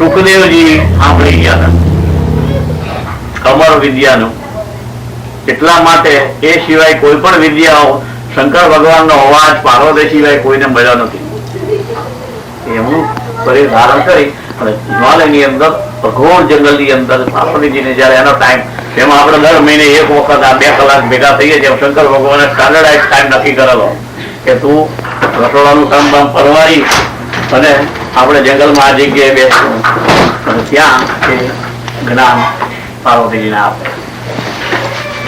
સુખદેવજી સાંભળી ગયા હતા અમર વિદ્યાનું. એટલા માટે એ સિવાય કોઈ પણ વિદ્યાઓ શંકર ભગવાનનો અવાજ પાર્વતી સિવાય કોઈને મળ્યો નથી. એમનું શરીર ધારણ કરી અને હિમાલયની અંદર અઘોર જંગલની અંદર પાર્વતીજીને જયારે એનો ટાઈમ, એમાં આપણે દર મહિને એક વખત આ 2 કલાક ભેગા થઈએ છીએ. શંકર ભગવાને સ્ટાન્ડર્ડાઇઝ ટાઈમ નક્કી કરેલો કે તું રસોડાનું કામ બામ પરવારી અને આપણે જંગલમાં આ જગ્યાએ બેસવું અને ત્યાં એ જ્ઞાન પાર્વતીજીને આપે.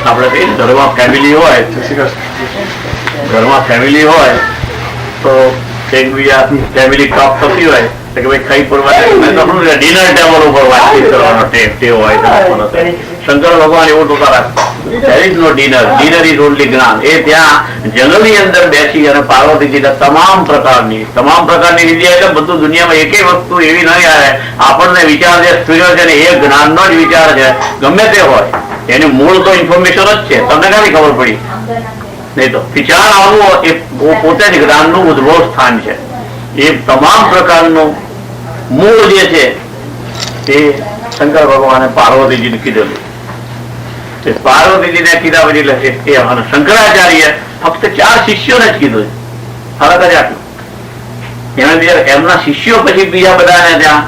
આપણે કહીએ ઘરમાં ફેમિલી હોય તો એકબીજા ફેમિલી ટોક થતી હોય કે ભાઈ ખાઈ પડવા ડિનર ટેબલ ઉપર વાતચીત કરવાનો ટેવ હોય. શંકર ભગવાન એવું તો ડિનર ઇઝ ઓનલી જ્ઞાન. એ ત્યાં જંગલની અંદર બેસી અને પાર્વતીજીને તમામ પ્રકારની વિદ્યા, એટલે બધું દુનિયામાં એકેય વસ્તુ એવી નહીં આવે આપણને વિચાર જે સ્પીડર છે ને એ જ્ઞાનનો જ વિચાર છે. ગમે તે હોય એનું મૂળ તો ઇન્ફોર્મેશન જ છે. તમને ક્યાંથી ખબર પડી? નહીં તો વિચાર આવવું એ પોતે જ જ્ઞાનનું ઉદ્ભવ સ્થાન છે. એ તમામ પ્રકારનું મૂળ જે છે એ શંકર ભગવાને પાર્વતીજીને કીધેલું. પાર્વતીજીને કીધા પછી લખે એ શંકરાચાર્ય ફક્ત 4 શિષ્યોને જ કીધું. ફરક જ આટલું. એમના શિષ્યો પછી બીજા બધાને ત્યાં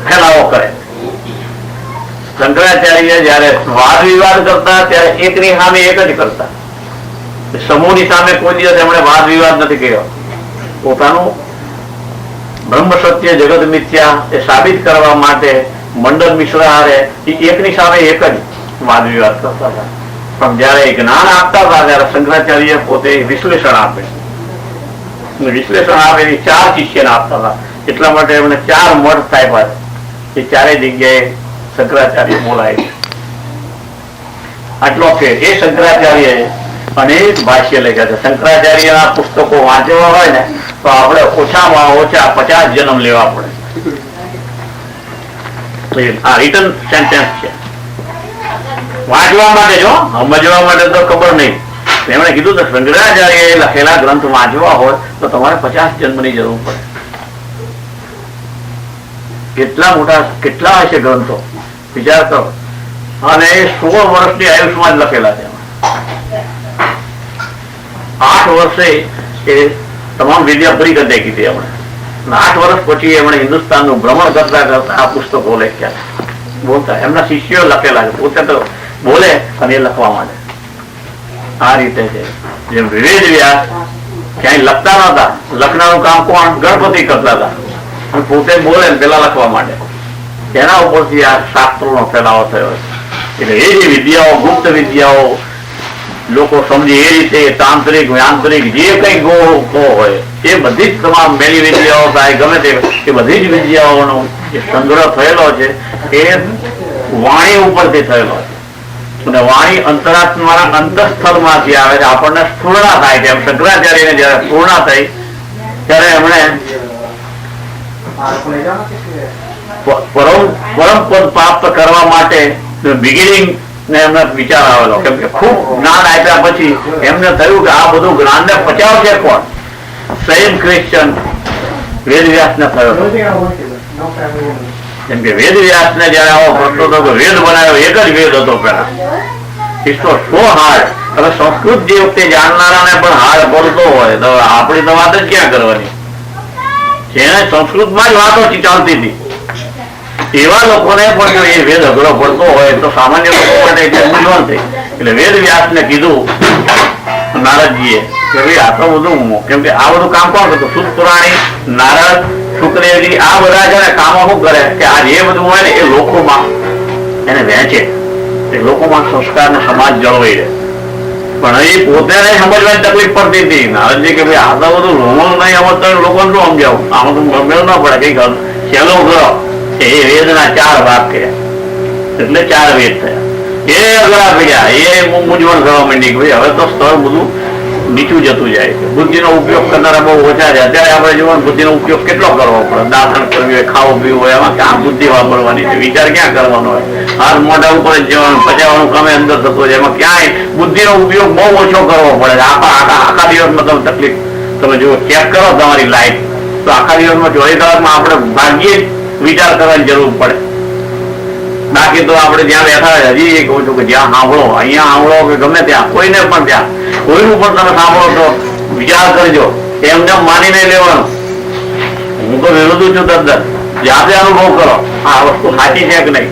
ફેલાવો કરે. શંકરાચાર્ય જયારે વાદ વિવાદ કરતા ત્યારે એકની સામે એક જ કરતા. સમૂહની સામે કોઈ દિવસ એમણે વાદ વિવાદ નથી કર્યો. પોતાનું બ્રહ્મ સત્ય જગત મિથ્યા એ સાબિત કરવા માટે મંડળ મિશ્ર હારે એકની સામે એક જ વાદ વિવાદ કરતા હતા. પણ જયારે જ્ઞાન આપતા હતા ત્યારે શંકરાચાર્ય પોતે વિશ્લેષણ આપે. વિશ્લેષણ આપે 4 શિષ્યને આપતા હતા. એટલા માટે એમને 4 મઠ થાય. એ 4 જગ્યાએ શંકરાચાર્ય બોલાય છે. આટલો ફેર. એ શંકરાચાર્ય અનેક ભાષ્ય લખ્યા છે. શંકરાચાર્યના પુસ્તકો વાંચવા હોય ને તો આપણે ઓછામાં ઓછા 50 જન્મ લેવા પડે. આ રિટર્ન સેન્ટેન્સ છે. વાંચવા માટે જો સમજવા માટે તો ખબર નહીં. એમણે કીધું તો શંકરાચાર્યએ લખેલા ગ્રંથ વાંચવા હોય તો તમારે 50 જન્મની જરૂર પડે. કેટલા હશે ગ્રંથો વિચાર કરો. અને એ 16 વર્ષની આયુષ્યમાં જ લખેલા છે. 8 વર્ષે એ તમામ વિદ્યા પૂરી કરી નાખી હતી એમણે. 8 વર્ષ પછી એમણે હિન્દુસ્તાનનું ભ્રમણ કરતા કરતા આ પુસ્તકો લખ્યા. બોલતા એમના શિષ્યો લખેલા છે. પોતે તો બોલે અને એ લખવા માંડે. આ રીતે છે. જેમ વેદ વ્યાસ ક્યાંય લખતા નતા, લખનારું કામ કોણ? ગણપતિ કરતા હતા. અને પોતે બોલે પેલા લખવા માંડે. એના ઉપરથી આ શાસ્ત્રોનો ફેલાવો થયો. એટલે એ જે વિદ્યાઓ, ગુપ્ત વિદ્યાઓ લોકો સમજે એ રીતે તાંત્રિક યાંત્રિક જે કઈ ગો હોય એ બધી જ તમામ મેલી વિદ્યાઓ થાય ગમે તે એ બધી જ વિદ્યાઓનો જે સંગ્રહ થયેલો છે એ વાણી ઉપરથી થયેલો છે. અને વાણી અંતરાત્માના અંતઃસ્થળમાંથી આવે છે. આપણને સ્ફૂર્ણા થાય છે. એમ શંકરાચાર્યને જયારે સ્ફૂર્ણા થઈ ત્યારે એમણે પરમ પદ પ્રાપ્ત કરવા માટે બિગિનિંગ ને એમને વિચાર આવેલો. કેમ કે ખૂબ જ્ઞાન આપ્યા પછી એમને થયું કે આ બધું જ્ઞાન ને પચાવશે કોણ? સ્વયં ક્રિશ્ચન વેદવ્યાસ ને થયો. જેમ કે વેદવ્યાસ ને જયારે આવો પ્રશ્ન હતો કે વેદ બનાવ્યો, એક જ વેદ હતો પેલા. સો હાર્ડ. હવે સંસ્કૃત જે વખતે જાણનારાને પણ હાર્ડ પડતો હોય તો આપણી તો વાત જ ક્યાં કરવાની? જેને સંસ્કૃતમાં જ વાતો ચાલતી હતી એવા લોકોને પણ જો એ વેદ અઘરો પડતો હોય તો સામાન્ય લોકો માટે મૂંઝવણ થઈ. એટલે વેદ વ્યાસ ને કીધું નારદજીએ કે ભાઈ આ તો બધું, કેમ કે આ બધું કામ કોણ કરતું? સુત પુરાણી, નારદ, શુક્રદેવજી આ બધા છે ને કામો શું કરે કે આ જે બધું હોય ને એ લોકોમાં એને વહેંચે. એ લોકોમાં સંસ્કાર ને સમાજ જળવાઈ રહે. પણ એ પોતે સમજવાની તકલીફ પડતી હતી. નારદજી કે ભાઈ આ તો બધું રોમણ નહીં સમજતા લોકોને શું સમજાવું? આમાં તો ગમેલું ના પડે. કઈ સહેલો કરો. એ વેદના 4 ભાગ કર્યા એટલે 4 વેદ થયા. એ અઘરા પડ્યા. એ મૂંઝવણ થવા માંડી કે ભાઈ હવે તો સ્તર બધું નીચું જતું જાય છે. બુદ્ધિનો ઉપયોગ કરનારા બહુ ઓછા છે. અત્યારે આપણે જોવાનું બુદ્ધિનો ઉપયોગ કેટલો કરવો પડે. દાંતણ કરવી હોય, ખાવું પીવું હોય, એમાં ક્યાં બુદ્ધિ વાપરવાની છે? વિચાર ક્યાં કરવાનો હોય? હાથ મોઢા ઉપર જ જવાનું, પચાવવાનું કામે અંદર થતું હોય. એમાં ક્યાંય બુદ્ધિનો ઉપયોગ બહુ ઓછો કરવો પડે. આખા દિવસમાં તમે તકલીફ તમે જુઓ, ચેક કરો તમારી લાઈફ. તો આખા દિવસમાં 24 કલાકમાં આપણે ભાગ્યે વિચાર કરવાની જરૂર પડે. બાકી તો આપણે જ્યાં બેઠા હોય, હજી કહું છું કે જ્યાં સાંભળો, અહીંયા સાંભળો કે ગમે ત્યાં, કોઈને પણ ત્યાં કોઈનું પણ તમે સાંભળો તો વિચાર કરજો. એમને માની નહીં લેવાનું. હું તો વિરોધ છું તદ્દન. જાતે અનુભવ કરો આ વસ્તુ સાચી છે કે નહીં.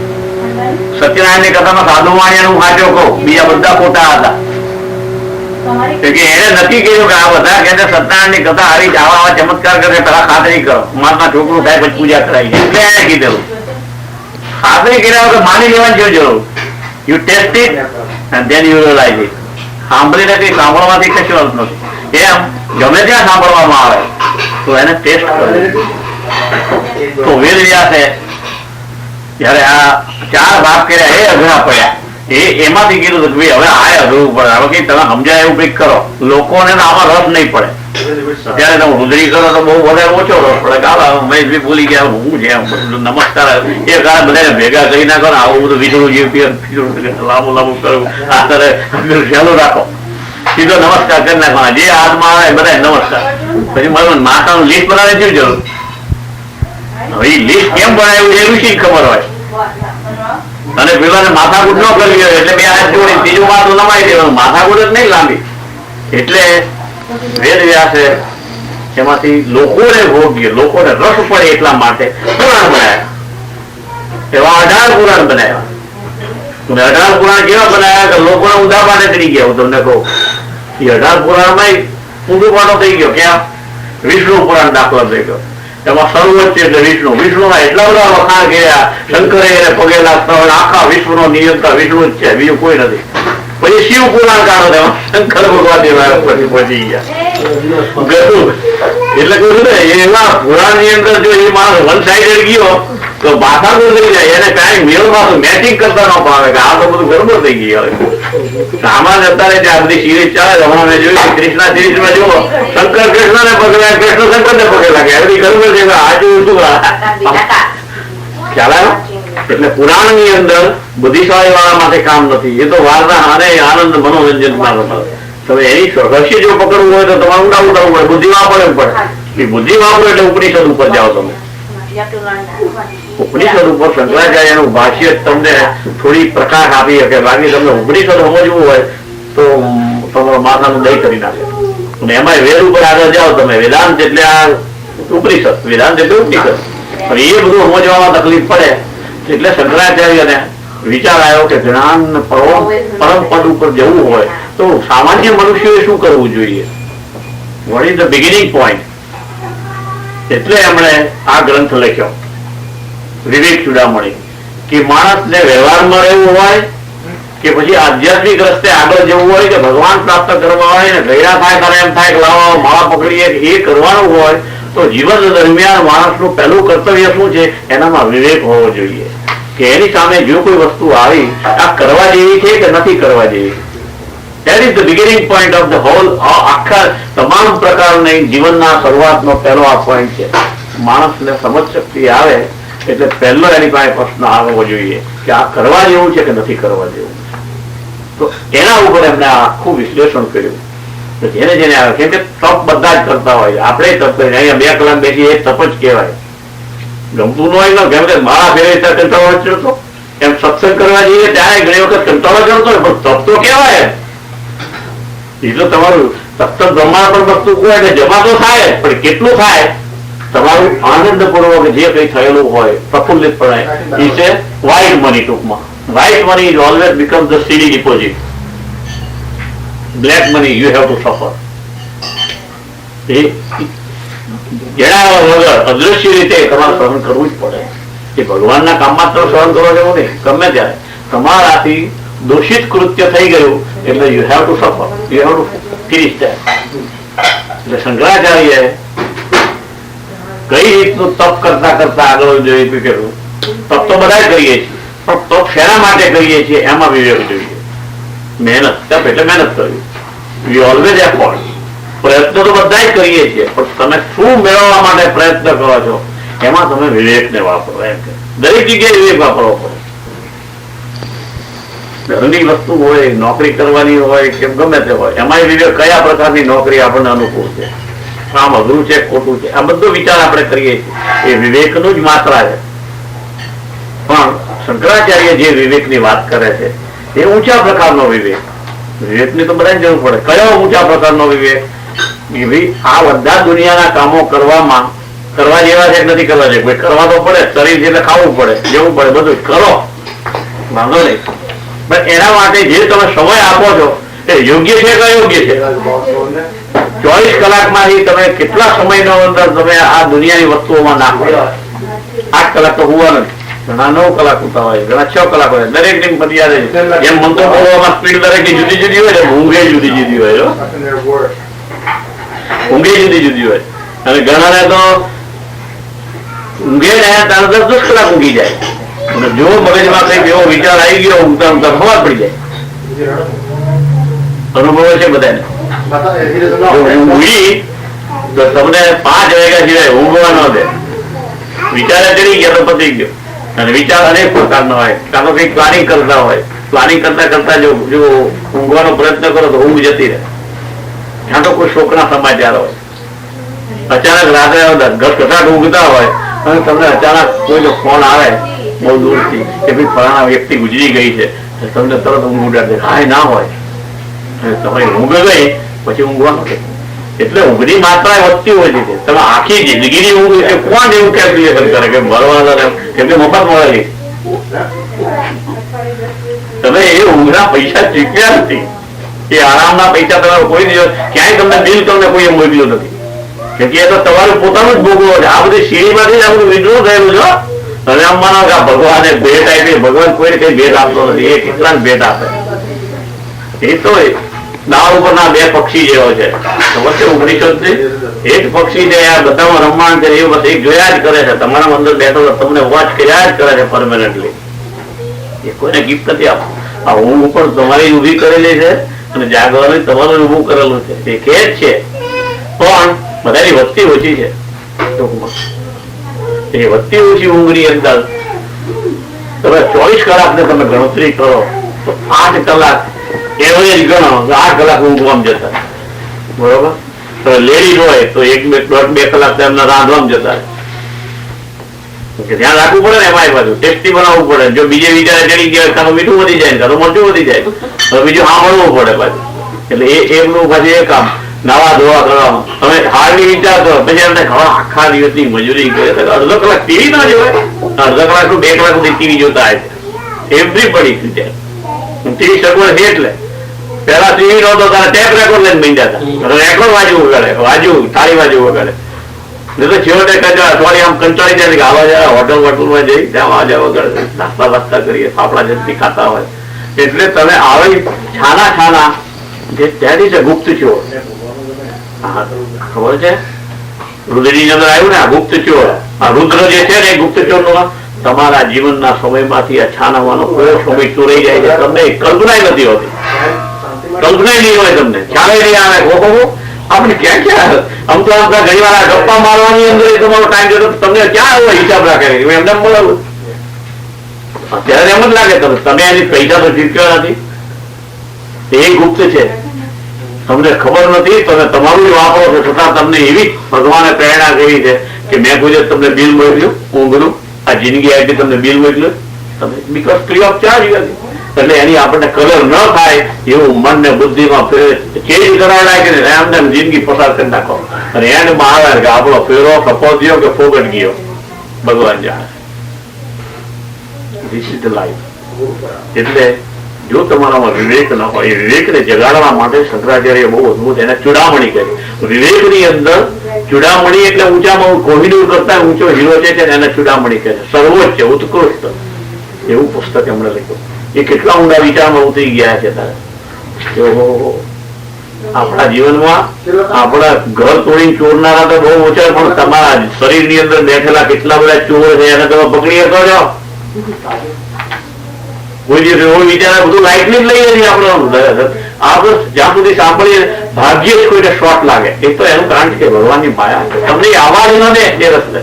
સત્યનારાયણની કથામાં સાધુ વાણિયાનું સાચો કહું, બીજા બધા ખોટા હતા. એને નથી કહ્યું કે આ બધા કે સત્યનારાયણની કથા આવી જ આવા ચમત્કાર કરે, પેલા ખાતરી કરો મારના છોકરું થાય પછી પૂજા કરાય છે, એટલે એને કીધેલું. ખાતરી કર્યા વગર માની લેવાની જરૂર. You test it and then you realise it. સાંભળીને કઈ સાંભળવાથી કશું અર્થ નથી. એમ ગમે ત્યાં સાંભળવામાં આવે તો એને ટેસ્ટ કરવું. તો વેદ વ્યાસે જયારે આ 4 ભાગ કર્યા એ અઘરા પડ્યા, એમાંથી કીધું કે ભાઈ હવે આ અઘરું પડે, હવે કઈ તમે સમજાય એવું કઈક કરો, લોકોને આમાં રસ નહીં પડે. અત્યારે તમે રુદ્રી કરો તો બહુ વધારે ઓછો રસ પડે. મહેશભાઈ ભૂલી ગયા હું છે નમસ્કાર એ કાળ બધા ભેગા કરી નાખો ને આવું બધું વિધું જેવું લાંબુ લાંબુ કરવું, આ તરે સહેલું રાખો, સીધો નમસ્કાર કરી નાખવાના. જે હાથમાં આવે બધા નમસ્કાર. પછી માતાનું લિસ્ટ બનાવે છે જરૂર. હવે લિસ્ટ કેમ બનાવ્યું એ ઋષિ ખબર હોય. અને પેલા માથાકૂટ ન કરવી હોય એટલે 2 હાથ જોડી ત્રીજું માથું નમાઈ દેવાનું. માથાકૂટ જ નહીં લાંબી. એટલે વેદ વ્યાસે એમાંથી લોકોને ભોગ્ય, લોકોને રસ પડે એટલા માટે પુરાણ બનાવ્યા. એવા 18 પુરાણ બનાવ્યા. 18 પુરાણ કેવા બનાવ્યા કે લોકોને ઊંધા પાડે કરી ગયા. હું તમને કહું, એ 18 પુરાણમાં ઊંધું પાડો થઈ ગયો. ક્યાં? વિષ્ણુ પુરાણ દાખલો થઈ ગયો. એમાં સર્વોચ્ચ એટલે વિષ્ણુના એટલા બધા વખાણ કર્યા. શંકરે એને પગે લાગતા હોય, આખા વિશ્વનો નિયંતા વિષ્ણુ જ છે, બીજું કોઈ નથી. પછી શિવ પુરાણ કાઢો, તેમાં શંકર ભગવાન પછી પહોંચી ગયા. એટલે કહું ને એમાં પુરાણ ની અંદર જો એ માણસ વન સાઇડેડ ગયો તો ભાષા તો થઈ જાય. એને કઈ મેળમાં મેચિંગ કરતા ન પાવે કે આ તો બધું ગરબડ થઈ ગઈ. હવે સામાન્ય અત્યારે જે આ બધી સિરીઝ ચાલે, હમણાં મેં જોયું કૃષ્ણા સિરીઝમાં જુઓ, શંકર કૃષ્ણ ને પગે લાગે, કૃષ્ણ શંકર ને પગે લાગે, એવી ગરબડ છે. આજુ શું ખ્યાલ આવ્યો? એટલે પુરાણ ની અંદર બુદ્ધિશાળી વાળા માટે કામ નથી. એ તો વાર્તા અને આનંદ મનોરંજન માં તમે એની રહસ્ય જો પકડવું હોય તો તમારે ઊંડા ઉતારવું પડે, બુદ્ધિ વાપરવું પડે. એ બુદ્ધિ વાપરો એટલે ઉપનિષદ ઉપર જાઓ. તમે ઉપનિષદ ઉપર શંકરાચાર્યનું ભાષ્ય તમને થોડી પ્રકાશ આપી શકે. બાકી તમને ઉપનિષદ સમજવું હોય તો તમારા માથાનું દહીં કરી નાખે. અને એમાં વેદ ઉપર આગળ જાઓ તમે. વેદાંત એટલે આ ઉપનિષદ, વેદાંત એટલે ઉપનિષદ. પણ એ બધું સમજવામાં તકલીફ પડે. એટલે શંકરાચાર્યને વિચાર આવ્યો કે જ્ઞાન પરમ પદ ઉપર જવું હોય તો સામાન્ય મનુષ્યોએ શું કરવું જોઈએ? What is the beginning point? એટલે એમણે આ ગ્રંથ લખ્યો વિવેક ચૂડામણી, કે માણસને વ્યવહારમાં રહેવું હોય કે પછી આધ્યાત્મિક રસ્તે આગળ જવું હોય કે ભગવાન પ્રાપ્ત કરવા હોય ને ગયડા થાય ત્યારે એમ થાય કે લાવો માળા પકડીએ એ કરવાનું હોય તો જીવન દરમિયાન માણસનું પહેલું કર્તવ્ય શું છે? એનામાં વિવેક હોવો જોઈએ કે એની સામે જો કોઈ વસ્તુ આવી આ કરવા જેવી છે કે નથી કરવા જેવી. That is the beginning point of the whole. આખા તમામ પ્રકારની જીવનના શરૂઆતનો પહેલો આ પોઈન્ટ છે. માણસને સમજ શક્તિ આવે એટલે પહેલો એની પાસે પ્રશ્ન આવવો જોઈએ કે આ કરવા જેવું છે કે નથી કરવા જેવું. તો એના ઉપર એમને આખું વિશ્લેષણ કર્યું. જેને જેને આવે કેમ કે તપ બધા જ કરતા હોય. આપણે તપ કરીએ અહીંયા 2 કલાક બેસી એ તપ જ કહેવાય. ગમતું ન હોય ને કેમ કે મારા ફેરે કંટાળો ચડતો, એમ સત્સંગ કરવા જઈએ ત્યારે ઘણી વખત કંટાળો ચડતો હોય પણ તપ તો કહેવાય. એટલે તમારું તપ્ત બ્રહ્માંડ પણ વસ્તુ હોય એટલે જમા તો થાય પણ કેટલું થાય? તમારું આનંદપૂર્વક જે કઈ થયેલું હોય પ્રફુલ્લિત પડે છે. વ્હાઇટ મની ટૂંકમાં white money is always become the CD deposit. Black money you have to સફર. જણાવ્યા વગર અદૃશ્ય રીતે તમારે સહન કરવું જ પડે. એ ભગવાનના કામમાં તો સહન કરો જેવું નહીં. ગમે ત્યારે તમારાથી દોષિત કૃત્ય થઈ ગયું એટલે યુ હેવ ટુ સફર, you have to finish that. એટલે શંકરાચાર્ય કઈ રીતનું તપ કરતા કરતા આગળ જોયું કે તપ તો બધા કરીએ છીએ પણ તપ શેના માટે કરીએ છીએ એમાં વિવેક જોઈએ. મહેનત, તપ એટલે મહેનત કરવી. વી ઓલવેઝ એફોર્ટ. પ્રયત્ન તો બધા જ કરીએ છીએ પણ તમે શું મેળવવા માટે પ્રયત્ન કરો છો એમાં તમે વિવેકને વાપરો. એમ કે દરેક જગ્યાએ વિવેક વાપરવો પડે. ઘરની વસ્તુ હોય, નોકરી કરવાની હોય કે ગમે તે હોય, એમાં વિવેક કયા પ્રકારની નોકરી આપણને અનુકૂળ છે. કામ અઘરું છે, ખોટું છે, આ બધો વિચાર આપણે કરીએ છીએ એ વિવેકનું જ માત્રા છે. પણ શંકરાચાર્ય જે વિવેકની વાત કરે છે એ ઊંચા પ્રકારનો વિવેક. વિવેકની તો બધાને જરૂર પડે. કયો ઊંચા પ્રકારનો વિવેક? કે ભાઈ આ બધા દુનિયાના કામો કરવામાં કરવા જેવા છે નથી કરવા છે, કોઈ કરવા તો પડે, શરીર એટલે ખાવું પડે, જવું પડે, બધું કરો, વાંધો નહીં. પણ એના માટે જે તમે સમય આપો છો એ યોગ્ય છે કે અયોગ્ય છે? 24 કલાકમાંથી તમે કેટલા સમયનો અંદર તમે આ દુનિયાની વસ્તુઓમાં નાખો? 8 કલાક તો હોવાનું, ઘણા 9 કલાક હોતા હોય, ઘણા 6 કલાક હોય. દરેક ની મર્યાદા છે. જેમ મંત્રો બોલવામાં સ્પીડ દરેકની જુદી જુદી હોય, ઊંઘે જુદી જુદી હોય, ઊંઘે જુદી જુદી હોય. અને ઘણાને તો ઊંઘે ને તારે 10 કલાક ઊંઘી જાય. જો મગજમાં કઈક એવો વિચાર આવી ગયો ઊંઘતા ઊંઘતા ખબર પડી જાય. અનુભવ છે બધાને. ઊંઘી તો તમને 5 વાગ્યા સિવાય ઊંઘવા ન દે. વિચારે ચડી ગયા તો પતી ગયો. અને વિચાર અનેક પ્રકારનો હોય. કાં તો કઈક પ્લાનિંગ કરતા હોય, પ્લાનિંગ કરતા કરતા જો ઊંઘવાનો પ્રયત્ન કરો તો ઊંઘ જતી રહે. ત્યાં તો કોઈ શોકના સમાચાર હોય, અચાનક રાત્રે ઘસઘસાટ ઊંઘતા હોય અને તમને અચાનક કોઈ ફોન આવે બહુ દૂરથી કે ભાઈ ફલાણા વ્યક્તિ ગુજરી ગઈ છે, તમને તરત ઊંઘ ઉડાડે. હા ના હોય, તમે ઊંઘ ગઈ પછી ઊંઘવાનું છે. એટલે ઊંઘની માત્રા વધતી હોય છે. તમે આખી જિંદગીની ઊંઘ છે કોણ એવું કેલ્ક્યુલેશન કરે કે ભરવાના કેમ કે મફત મળેલી? તમે એ ઊંઘના પૈસા ચૂક્યા નથી. એ આરામના પૈસા તમારે કોઈ દિવસ ક્યાંય તમને બિલ તમને કોઈ મોકલ્યું નથી. કેમ કે એ તો તમારું પોતાનું જ ભોગવો છે. આ બધી સીડીમાંથી જ આ બધું વિડ્રો થયેલું છે. અને આમ માનો કે ભગવાને ભેટ આપી, ભગવાન કોઈને કઈ ભેટ આપતો નથી. એ કેટલાક ભેટ આપે. એ તો દાવ ઉપરના 2 પક્ષી જેવો છે. ખબર છે ઉપનિષદથી? એક પક્ષી છે આ બધામાં રમવાણ છે, એ બસ એક જોયા જ કરે છે. તમારા અંદર બેઠો તમને વોચ કર્યા જ કરે છે પરમેનન્ટલી. એ કોઈને ગિફ્ટ નથી આપતું. આ ઊંઘ પણ તમારી ઊભી કરેલી છે અને જાગવાનું તમારું ઊભું કરેલું છે. એ કે જ છે પણ બધાની વસ્તી ઓછી છે. એ વસ્તી ઓછી ઊંઘની અંદર તમે 24 કલાકને તમે ગણતરી કરો તો 8 કલાક એવરેજ ગણો તો 8 કલાક ઊંઘવામાં જતા. બરોબર? લેડીઝ હોય તો 1-2 કલાક એમના રાંધવામાં જતા. ધ્યાન રાખવું પડે ને એમાં બાજુ ટેસ્ટી બનાવવું પડે. જો બીજે વિચારે ચડી ગયા કાં તો મીઠું વધી જાય, કાં તો મરચું વધી જાય, તો બીજું સાંભળવું પડે પાછું. એટલે એમનું પાછું એ કામ નાવા ધોવા કરવામાં તમે હાર્ડલી વિચાર કરો. પછી એમને આખા દિવસની મજૂરી કરે, અડધો કલાક ટીવી ના જોવાય? અડધો કલાક 2 કલાક સુધી ટીવી જોતા હોય છે એવરીબડી. ટીવી સગવડ છે એટલે પેલા ટીવી નહોતો તારે ટેપ રેકોર્ડ લઈને બની જતા. રેકોર્ડ વાંચવું વગાડે, તાળી વાંચવું વગાડે. નહીં તો છેવટે અઠવાડિયે આમ કંટાળી જાય કે આવા જરા હોટલ વોટલમાં જઈ ત્યાં વાંચા વગાડે, નાસ્તા વાસ્તા કરીએ, ફાફડા જલ્દી ખાતા હોય. એટલે તમે આવી છાના છાના જે ત્યાંથી છે ગુપ્ત ચોર. ખબર છે રુદ્રની અંદર આવ્યું ને આ ગુપ્ત ચોર. આ રુદ્ર જે છે ને એ ગુપ્ત ચોર નો તમારા જીવનના સમયમાંથી આ છાનાવાનો કયો સમય ચોરાઈ જાય છે તમને કલ્પના નથી હોતી. કલ્પના નહીં હોય, તમને ખ્યાલ નહીં આવે. આપણે ક્યાં ક્યાં આમ તો ઘણી વાર ગપ્પા મારવાની અંદર તમારો ટાઈમ જતો તમને ક્યાં એવો હિસાબ રાખે એમને બોલાવું. અત્યારે એમ જ લાગે તમે એની પૈસા તો જીત્યા નથી. એ ગુપ્ત છે, તમને ખબર નથી. તમે તમારું જ વાપરો છો છતાં તમને એવી ભગવાને પ્રેરણા કરી છે કે મેં કોઈ તમને બિલ મોકલ્યું ઊંઘનું, આ જિંદગી આપી તમને બિલ મોકલ્યું તમે બીકોઝ ફ્રી ઓફ ચાર્જ. એટલે એની આપણને કદર ન થાય એવું મન ને બુદ્ધિમાં ચેન્જ કરાવડાય કે એમને જિંદગી પસાર કરી નાખો. અને એન્ડમાં આવે કે આપણો ફેરો કપો ગયો કે ફોગટ ગયો ભગવાન જાણે. This is the life. એટલે જો તમારામાં વિવેક ન હોય, એ વિવેકને જગાડવા માટે શંકરાચાર્ય બહુ અદભુત એને ચૂડામણી કરી. વિવેકની અંદર ચૂડામણી એટલે ઊંચામાં કોહિનૂર કરતા ઊંચો હીરો છે એને ચૂડામણી કહે છે. સર્વોચ્ચ ઉત્કૃષ્ટ એવું પુસ્તક એમણે લખ્યું. એ કેટલા ઊંડા વિચારમાં ઉતરી ગયા છે તારે. આપણા જીવનમાં આપણા ઘર તોડીને ચોરનારા તો બહુ ઓછા, પણ તમારા શરીરની અંદર બેઠેલા કેટલા બધા ચોર છે એને તમે પકડી શકો છો? કોઈ દિવસ એવો વિચાર બધું લાઈટલી જ લઈએ છીએ આપણે. આપણે જ્યાં સુધી સાંભળીએ ભાગ્યે જ કોઈને શોર્ટ લાગે. એ તો એનું કારણ કે ભગવાનની માયા છે. તમને આવાજ ન દે એ રસ્તે.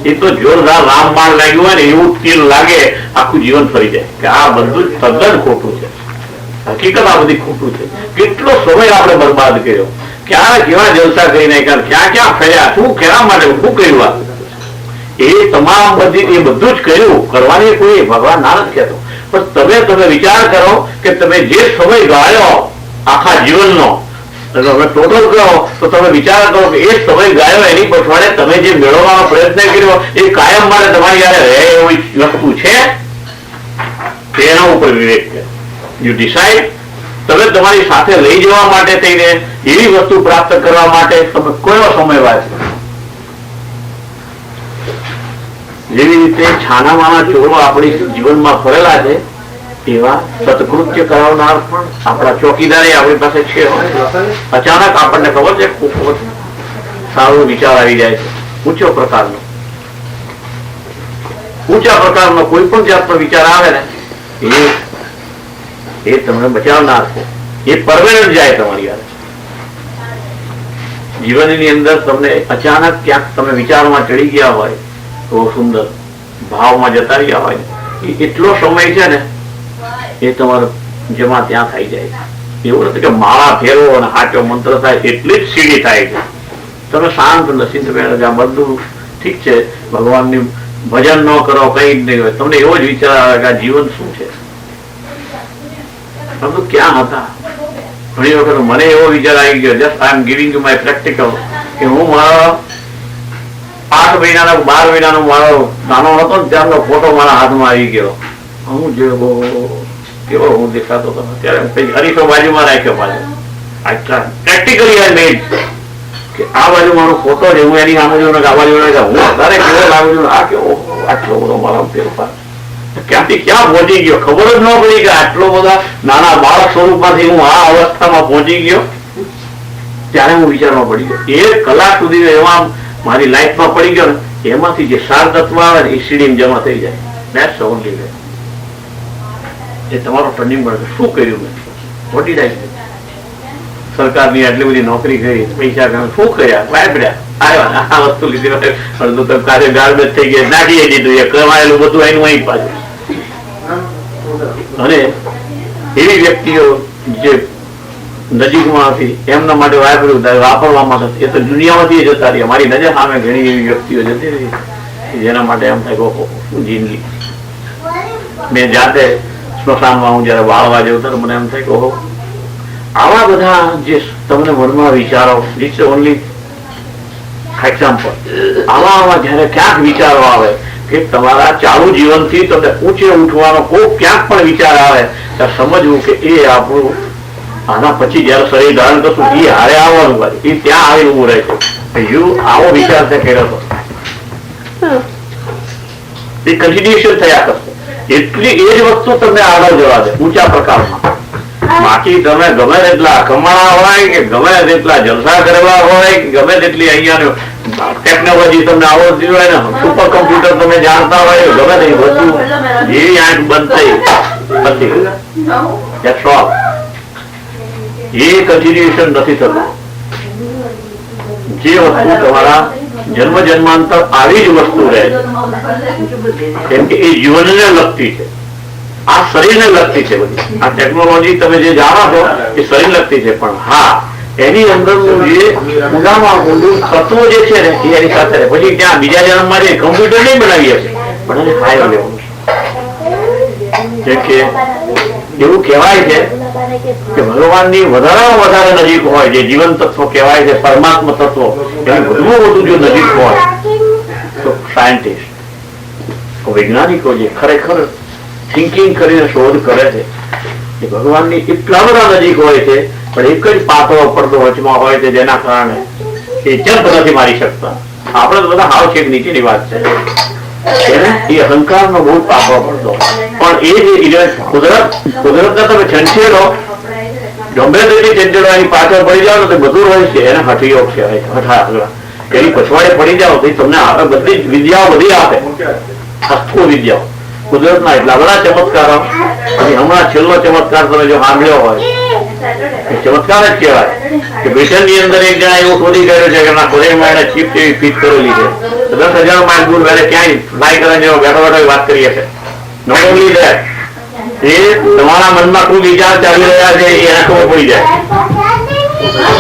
એ તો જોરદાર રામબાણ લાગ્યું હોય ને એવું તીર લાગે આખું જીવન ફરી જાય કે આ બધું તદ્દન ખોટું છે. હકીકત આ બધી ખોટું છે. કેટલો સમય આપણે બરબાદ કર્યો, ક્યાં કેવા જલસા કરી નાખ્યા, ક્યાં ક્યાં ફર્યા, શું કેવા માટે શું કર્યું. એ તમામ બધી એ બધું જ કર્યું, કરવાની કોઈ ભગવાન ના નથી કહેતો. પણ તમે વિચાર કરો કે તમે જે સમય ગાળ્યો આખા જીવનનો તમે ટોટલ કરો તો તમે વિચાર કરો કે એ સમય ગાળ્યો એની પછવાડે તમે જે મેળવવાનો પ્રયત્ન કર્યો એ કાયમ માટે તમારી યારે રહે એવી વસ્તુ છે. તેના ઉપર વિવેક છે. You decide. તમે તમારી સાથે લઈ જવા માટે થઈને એવી વસ્તુ પ્રાપ્ત કરવા માટે તમે કયો સમય વાંચો. જેવી રીતે છાના માના ચોરો આપણી જીવનમાં ફરેલા છે એવા સત્કૃત્ય કરાવનાર પણ આપણા ચોકીદારે આપણી પાસે છે. અચાનક આપણને ખબર છે સારો વિચાર આવી જાય છે, ઊંચા પ્રકારનો કોઈ પણ જાતનો વિચાર આવે ને એ તમને બચાવનાર છે. એ પરમેનન્ટ જાય તમારી યાર જીવનની અંદર. તમને અચાનક ક્યાંક તમે વિચારમાં ચડી ગયા હોય તો સુંદર ભાવમાં જતા રહ્યા હોય એ એટલો સમય છે ને એ તમારો જમા ત્યાં થઈ જાય. એવું નથી કે માળા ફેરવો અને સાચો મંત્ર થાય એટલી જ સીડી થાય છે. તમે શાંત નસીબ આ બધું ઠીક છે, ભગવાનની ભજન ન કરો કઈ જ નહીં હોય, તમને એવો જ વિચાર આવે કે આ જીવન શું છે, બધું ક્યાં હતા. ઘણી વખત મને એવો વિચાર આવી ગયો, just I am giving you my practical, કે હું મારા 8 મહિનાનો 12 મહિનાનો મારો નાનો હતો ને ત્યારનો ફોટો મારા હાથમાં આવી ગયો. હું જેવો કેવો હું દેખાતો હતો ત્યારે હરીફો બાજુમાં રાખ્યો પાછો. પ્રેક્ટિકલી આઈ મેડ કે આ બાજુ મારો ફોટો છે, હું એની સામે જોઉં આ બાજુ હું અત્યારે કેવો લાગુ છું, આ કેવો આટલો બધો મારો ફેરફાર ક્યાંથી ક્યાં પહોંચી ગયો ખબર જ ન પડી કે આટલો બધા નાના બાળક સ્વરૂપમાંથી હું આ અવસ્થામાં પહોંચી ગયો. ત્યારે હું વિચારમાં પડી ગયો. 1 કલાક સુધી એમાં મારી લાઈફમાં પડી ગયો ને એમાંથી જે સાર તત્વ આવે ને એ સીડીમાં જમા થઈ જાય. That's only way. એ તમારો ટર્નિંગ પોઈન્ટ. શું કર્યું મેં, વોટ ડીડ આઈ ડુ? સરકારની આટલી બધી નોકરી કરી, પૈસા શું કર્યા, વાપર્યા, આવ્યા આ વસ્તુ લીધી, અડધું તો કાલે ગાર્બેજ થઈ ગયા, નાખી દીધું, એ કમાયેલું બધું એનું અહીં પાછું. અને એવી વ્યક્તિઓ જે નજીકમાં હતી એમના માટે વાપર્યું વાપરવામાં એ તો દુનિયામાંથી જતા રહ્યા. મારી નજર સામે ઘણી એવી વ્યક્તિઓ જતી રહી જેના માટે એમ થાય ઓહો શું જિંદગી. મેં જાતે સ્મશાનમાં હું જયારે વાળવા જવું ત્યારે મને એમ થાય કે ઓહો આવા બધા જે તમને મનમાં વિચારો, ઇટ્સ ઓનલી એક્ઝામ્પલ, આવા જયારે ક્યાંક વિચારો આવે કે તમારા ચાલુ જીવનથી તમને ઊંચે ઉઠવાનો કોઈ ક્યાંક પણ વિચાર આવે ત્યારે સમજવું કે એ આપણું આના પછી જયારે શરીર ધારણ કરશું એ હારે આવવાનું હોય, એ ત્યાં આવી ઉભું રહે છે. આવો વિચાર છે કર્યો એ કન્ટિન્યુએશન થયા કરશે. એટલી એ જ વસ્તુ તમને આગળ જવા દે ઊંચા પ્રકારમાં. બાકી તમે ગમે તેટલા કમાણા હોય કે ગમે તેટલા જલસા કરવા હોય કે ગમે તેટલી અહીંયા ટેકનોલોજી તમને આવડતી હોય ને, સુપર કમ્પ્યુટર તમે જાણતા હોય ગમે તે વસ્તુ જેવી આંખ બંધ થઈ પછી એ કન્ટિન્યુએશન નથી થતું. જે વસ્તુ તમારા જન્મ જન્માંતર આવી જ વસ્તુ રહે કેમ કે એ જીવનને લગતી છે, આ શરીરને લગતી છે. બધી આ ટેકનોલોજી તમે જે જાણો છો એ શરીર લગતી છે, પણ હા એની અંદરનું જે ઊંડામાં ઊંડું તત્વો જે છે ને એ એની સાથે રહે. પછી ત્યાં બીજા જન્મમાં જે કમ્પ્યુટર નહીં બનાવી હશે પણ એને હાયર લેવું છે. કે એવું કહેવાય છે કે ભગવાનની વધારેમાં વધારે નજીક હોય જે જીવન તત્વ કહેવાય છે, પરમાત્મા તત્વો એની વધુમાં વધુ જો નજીક હોય તો સાયન્ટિસ્ટ વૈજ્ઞાનિકો જે ખરેખર થિંકિંગ કરીને શોધ કરે છે એ ભગવાનની એટલા બધા નજીક હોય છે પણ એક જ પાતળો પડદો વચમાં હોય છે જેના કારણે એ જંપ નથી મારી શકતા. આપણે તો બધા હાવ છેક નીચેની વાત છે એ અહંકારનો બહુ પાતળો પડદો, પણ એ જે કુદરતના તમે છંછેડો ગમે તેટલી છંછેડો એની પાછળ પડી જાઓ તો બધું હોય છે એને હઠયોગ કહેવાય. હઠા એની પછવાડે પડી જાઓ તો તમને બધી વિદ્યાઓ બધી આપે, હસ્તો વિદ્યાઓ કુદરતના એટલા બધા ચમત્કારો. અને હમણાં છેલ્લો ચમત્કાર તમે જો સાંભળ્યો હોય ચમત્કાર જ કહેવાય કે બ્રિટનની અંદર એક જણા એવું શોધી કર્યું છે કે શરીરમાં એને ચીપ જેવી ફીટ કરેલી છે, 10,000 માઇલ દૂર વહેલે ક્યાંય ફ્લાય કરે જેવો બેઠો બેઠો વાત કરીએ છે. નોટ ઓનલી ધેટ એ તમારા મનમાં શું વિચાર ચાલી રહ્યા છે એને ખબર પડી જાય.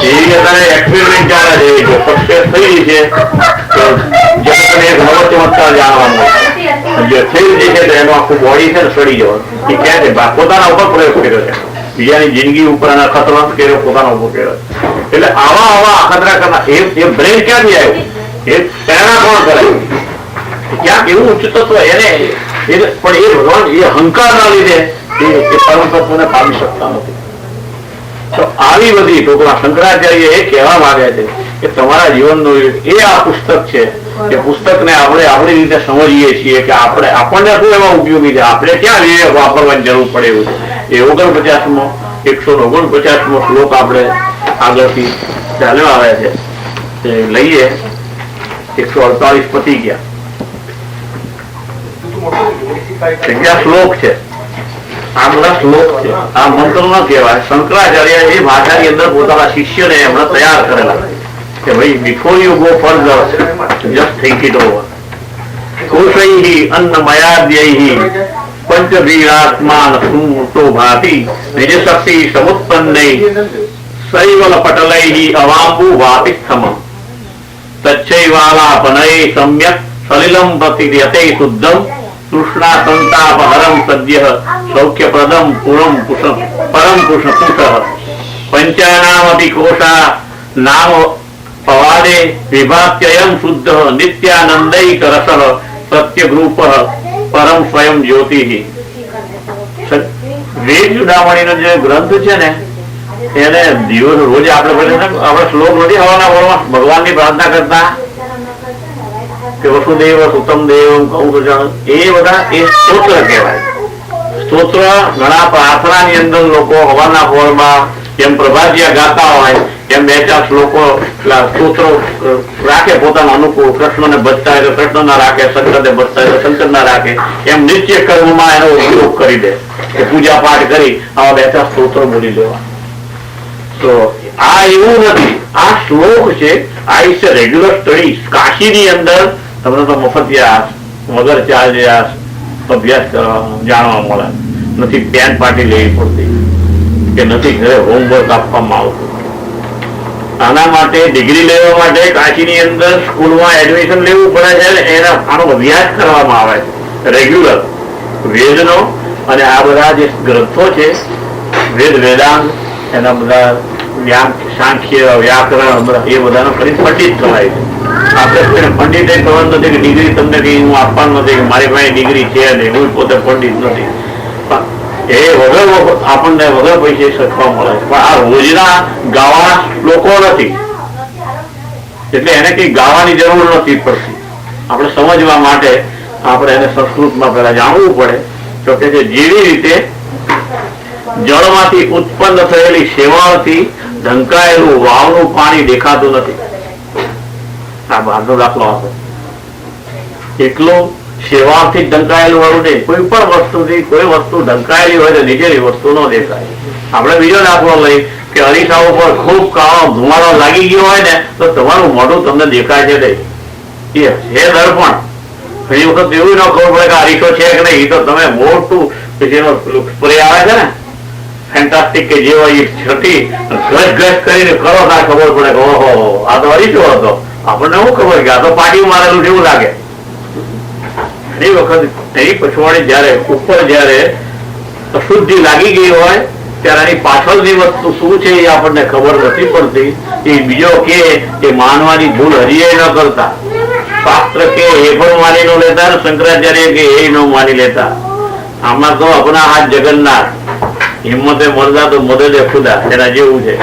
એવી અત્યારે એક્સપેરિમેન્ટ ચાલે છે, જો સક્સેસ થઈ છે તો જગતને એક નવો ચમત્કાર જાણવા મળે. જે થઈ છે તો એનું આખું બોડી છે ને સડી જવાનું. એ ક્યાં છે? પોતાના ઉપર પ્રયોગ કર્યો છે, બીજાની જિંદગી ઉપર એના ખતરો કર્યો, પોતાના ઉપર કર્યો. એટલે આવા અખતરા કરનાર એ બ્રેન ક્યાંથી આવ્યું? એ પ્રેરણા કોણ કરે? ક્યાંક એવું ઉચ્ચ તત્વ એને પણ એ ભગવાન એ અહંકારના લીધે એ પરમ તત્વને પામી શકતા નથી. તો આવી બધી ટોકરા શંકરાચાર્ય એ કહેવા માંગ્યા છે કે તમારા જીવનનું એ આ પુસ્તક છે કે પુસ્તકને આપણે આપણી રીતે સમજીએ છીએ કે આપણને શું એમાં ઉપયોગી છે, આપણે ક્યાં વિવેક વાપરવાની જરૂર પડે એવું છે. એ 149મો શ્લોક આપણે આગળથી ચાલ્યો આવે છે તે લઈએ. 148 પતી ગયા. શ્લોક છે, આ બધા શ્લોક છે, આ મંત્ર ન કહેવાય. શંકરાચાર્ય એ ભાષાની અંદર પોતાના શિષ્યને એમણે તૈયાર કરેલા કે ભાઈ before you go further just think it over. કોશૈહિ અન્નમયાદ્યૈહિ પંચભીરાત્માન સુમૂર્તો ભાતિ નિજ શક્તિ સમુત્પન્નૈ સૈવલ પટલૈહિ અવાંબુ વાપિસ્થમ તચ્ચૈવાલાપનૈ સમ્યક સલિલમ પ્રતિર્યતે શુદ્ધમ તૃષ્ણા સંતાપહરમ સદ્ય સૌખ્યપ્રદમ પરમ પુષ પંચાનામપી કોષા નામ પવાદે વિભાત્યયમ શુદ્ધ નિત્યાનંદૈક રસ સત્યગ્રૂપ પરમ સ્વયં જ્યોતિ. વેદ ચુડામણીનો જે ગ્રંથ છે ને એને દિવસ રોજ આપણે શ્લોક નથી હવાના બોલવા ભગવાનની પ્રાર્થના કરતા કે વસુદેવ સુતમ દેવ કૌ એ બધા એ સ્તોત્ર કહેવાય. સ્તોત્ર ઘણા પ્રાર્થનાની અંદર લોકો હવાના ફોરમાં જેમ પ્રભાતિયા ગાતા હોય એમ 2-4 શ્લોકો સ્તોત્રો રાખે પોતાના અનુકૂળ. કૃષ્ણને ભજતા હોય તો કૃષ્ણ ના રાખે, શંકરને ભજતા હોય તો શંકર ના રાખે. એમ નિત્ય કર્મમાં એનો ઉપયોગ કરી દે કે પૂજા પાઠ કરી આવા 2-4 સ્તોત્રો બોલી દેવા. તો આ એવું નથી, આ શ્લોક છે. આ ઇઝ રેગ્યુલર સ્ટડી. કાશીની અંદર તમને તો મફતિયા વગર ચાર્જે આ અભ્યાસ કરવા જાણવા મળે. નથી પેન પાર્ટી લેવી પડતી કે નથી ઘરે હોમવર્ક આપવામાં આવતું. આના માટે ડિગ્રી લેવા માટે કાશીની અંદર સ્કૂલમાં એડમિશન લેવું પડે છે અને એના આનો અભ્યાસ કરવામાં આવે છે રેગ્યુલર વેદનો. અને આ બધા જે ગ્રંથો છે વેદાંત એના બધા સાંખ્ય વ્યાકરણ એ બધાનો ફરી પંડિત થવાય છે. આપણે પંડિત એ થવાનું નથી કે ડિગ્રી તમને કઈ હું આપવાનું નથી કે મારી પાસે ડિગ્રી છે નહીં, હું પોતે પંડિત નથી. એ વગર આપણને વગર પૈસે શીખવા મળે છે. પણ આ રોજના ગાવાના લોકો નથી એટલે એને કઈ ગાવાની જરૂર નથી પડતી. આપણે સમજવા માટે આપણે એને સંસ્કૃતમાં પેલા જાણવું પડે. તો કે જેવી રીતે જળમાંથી ઉત્પન્ન થયેલી શેવાળથી ઢંકાયેલું વાવનું પાણી દેખાતું નથી. આ બહારનો દાખલો આપો. એટલું શેવાળથી ઢંકાયેલું વાળું નહીં. કોઈ પણ વસ્તુથી કોઈ વસ્તુ ઢંકાયેલી હોય તો નીચેની વસ્તુ ન દેખાય. આપણે બીજો દાખલો લઈ કે અરીસા ઉપર ખૂબ કાળો ધુમાડો લાગી ગયો હોય ને તો તમારું મોઢું તમને દેખાય છે નહીં. એ દર્પણ. ઘણી વખત એવું ન ખબર પડે કે અરીસો છે કે નહીં. તો તમે મોટું જેનો સ્પ્રે આવે છે ને ફેન્ટાસ્ટિક કે જે હોય એ છટી ઘસ કરીને કરો ત્યાં ખબર પડે કે ઓહો આ તો અરીસો હતો. આપણને શું ખબર કે આ તો પાટી મારેલું જેવું લાગે. ઘણી વખત એની પછવાડી જયારે ઉપર જયારે અશુદ્ધિ લાગી ગઈ હોય ત્યારે એની પાછળની વસ્તુ શું છે એ આપણને ખબર નથી પડતી. એ બીજો કે માનવાની ભૂલ હજી ન કરતા. શાસ્ત્ર કે એ પણ માની ન લેતા, શંકરાચાર્ય કે એ ન માની લેતા. આમાં તો આપણા હાથ જગન્નાથ હિંમતે મરદા તો મદદે ખુદા એના જેવું છે.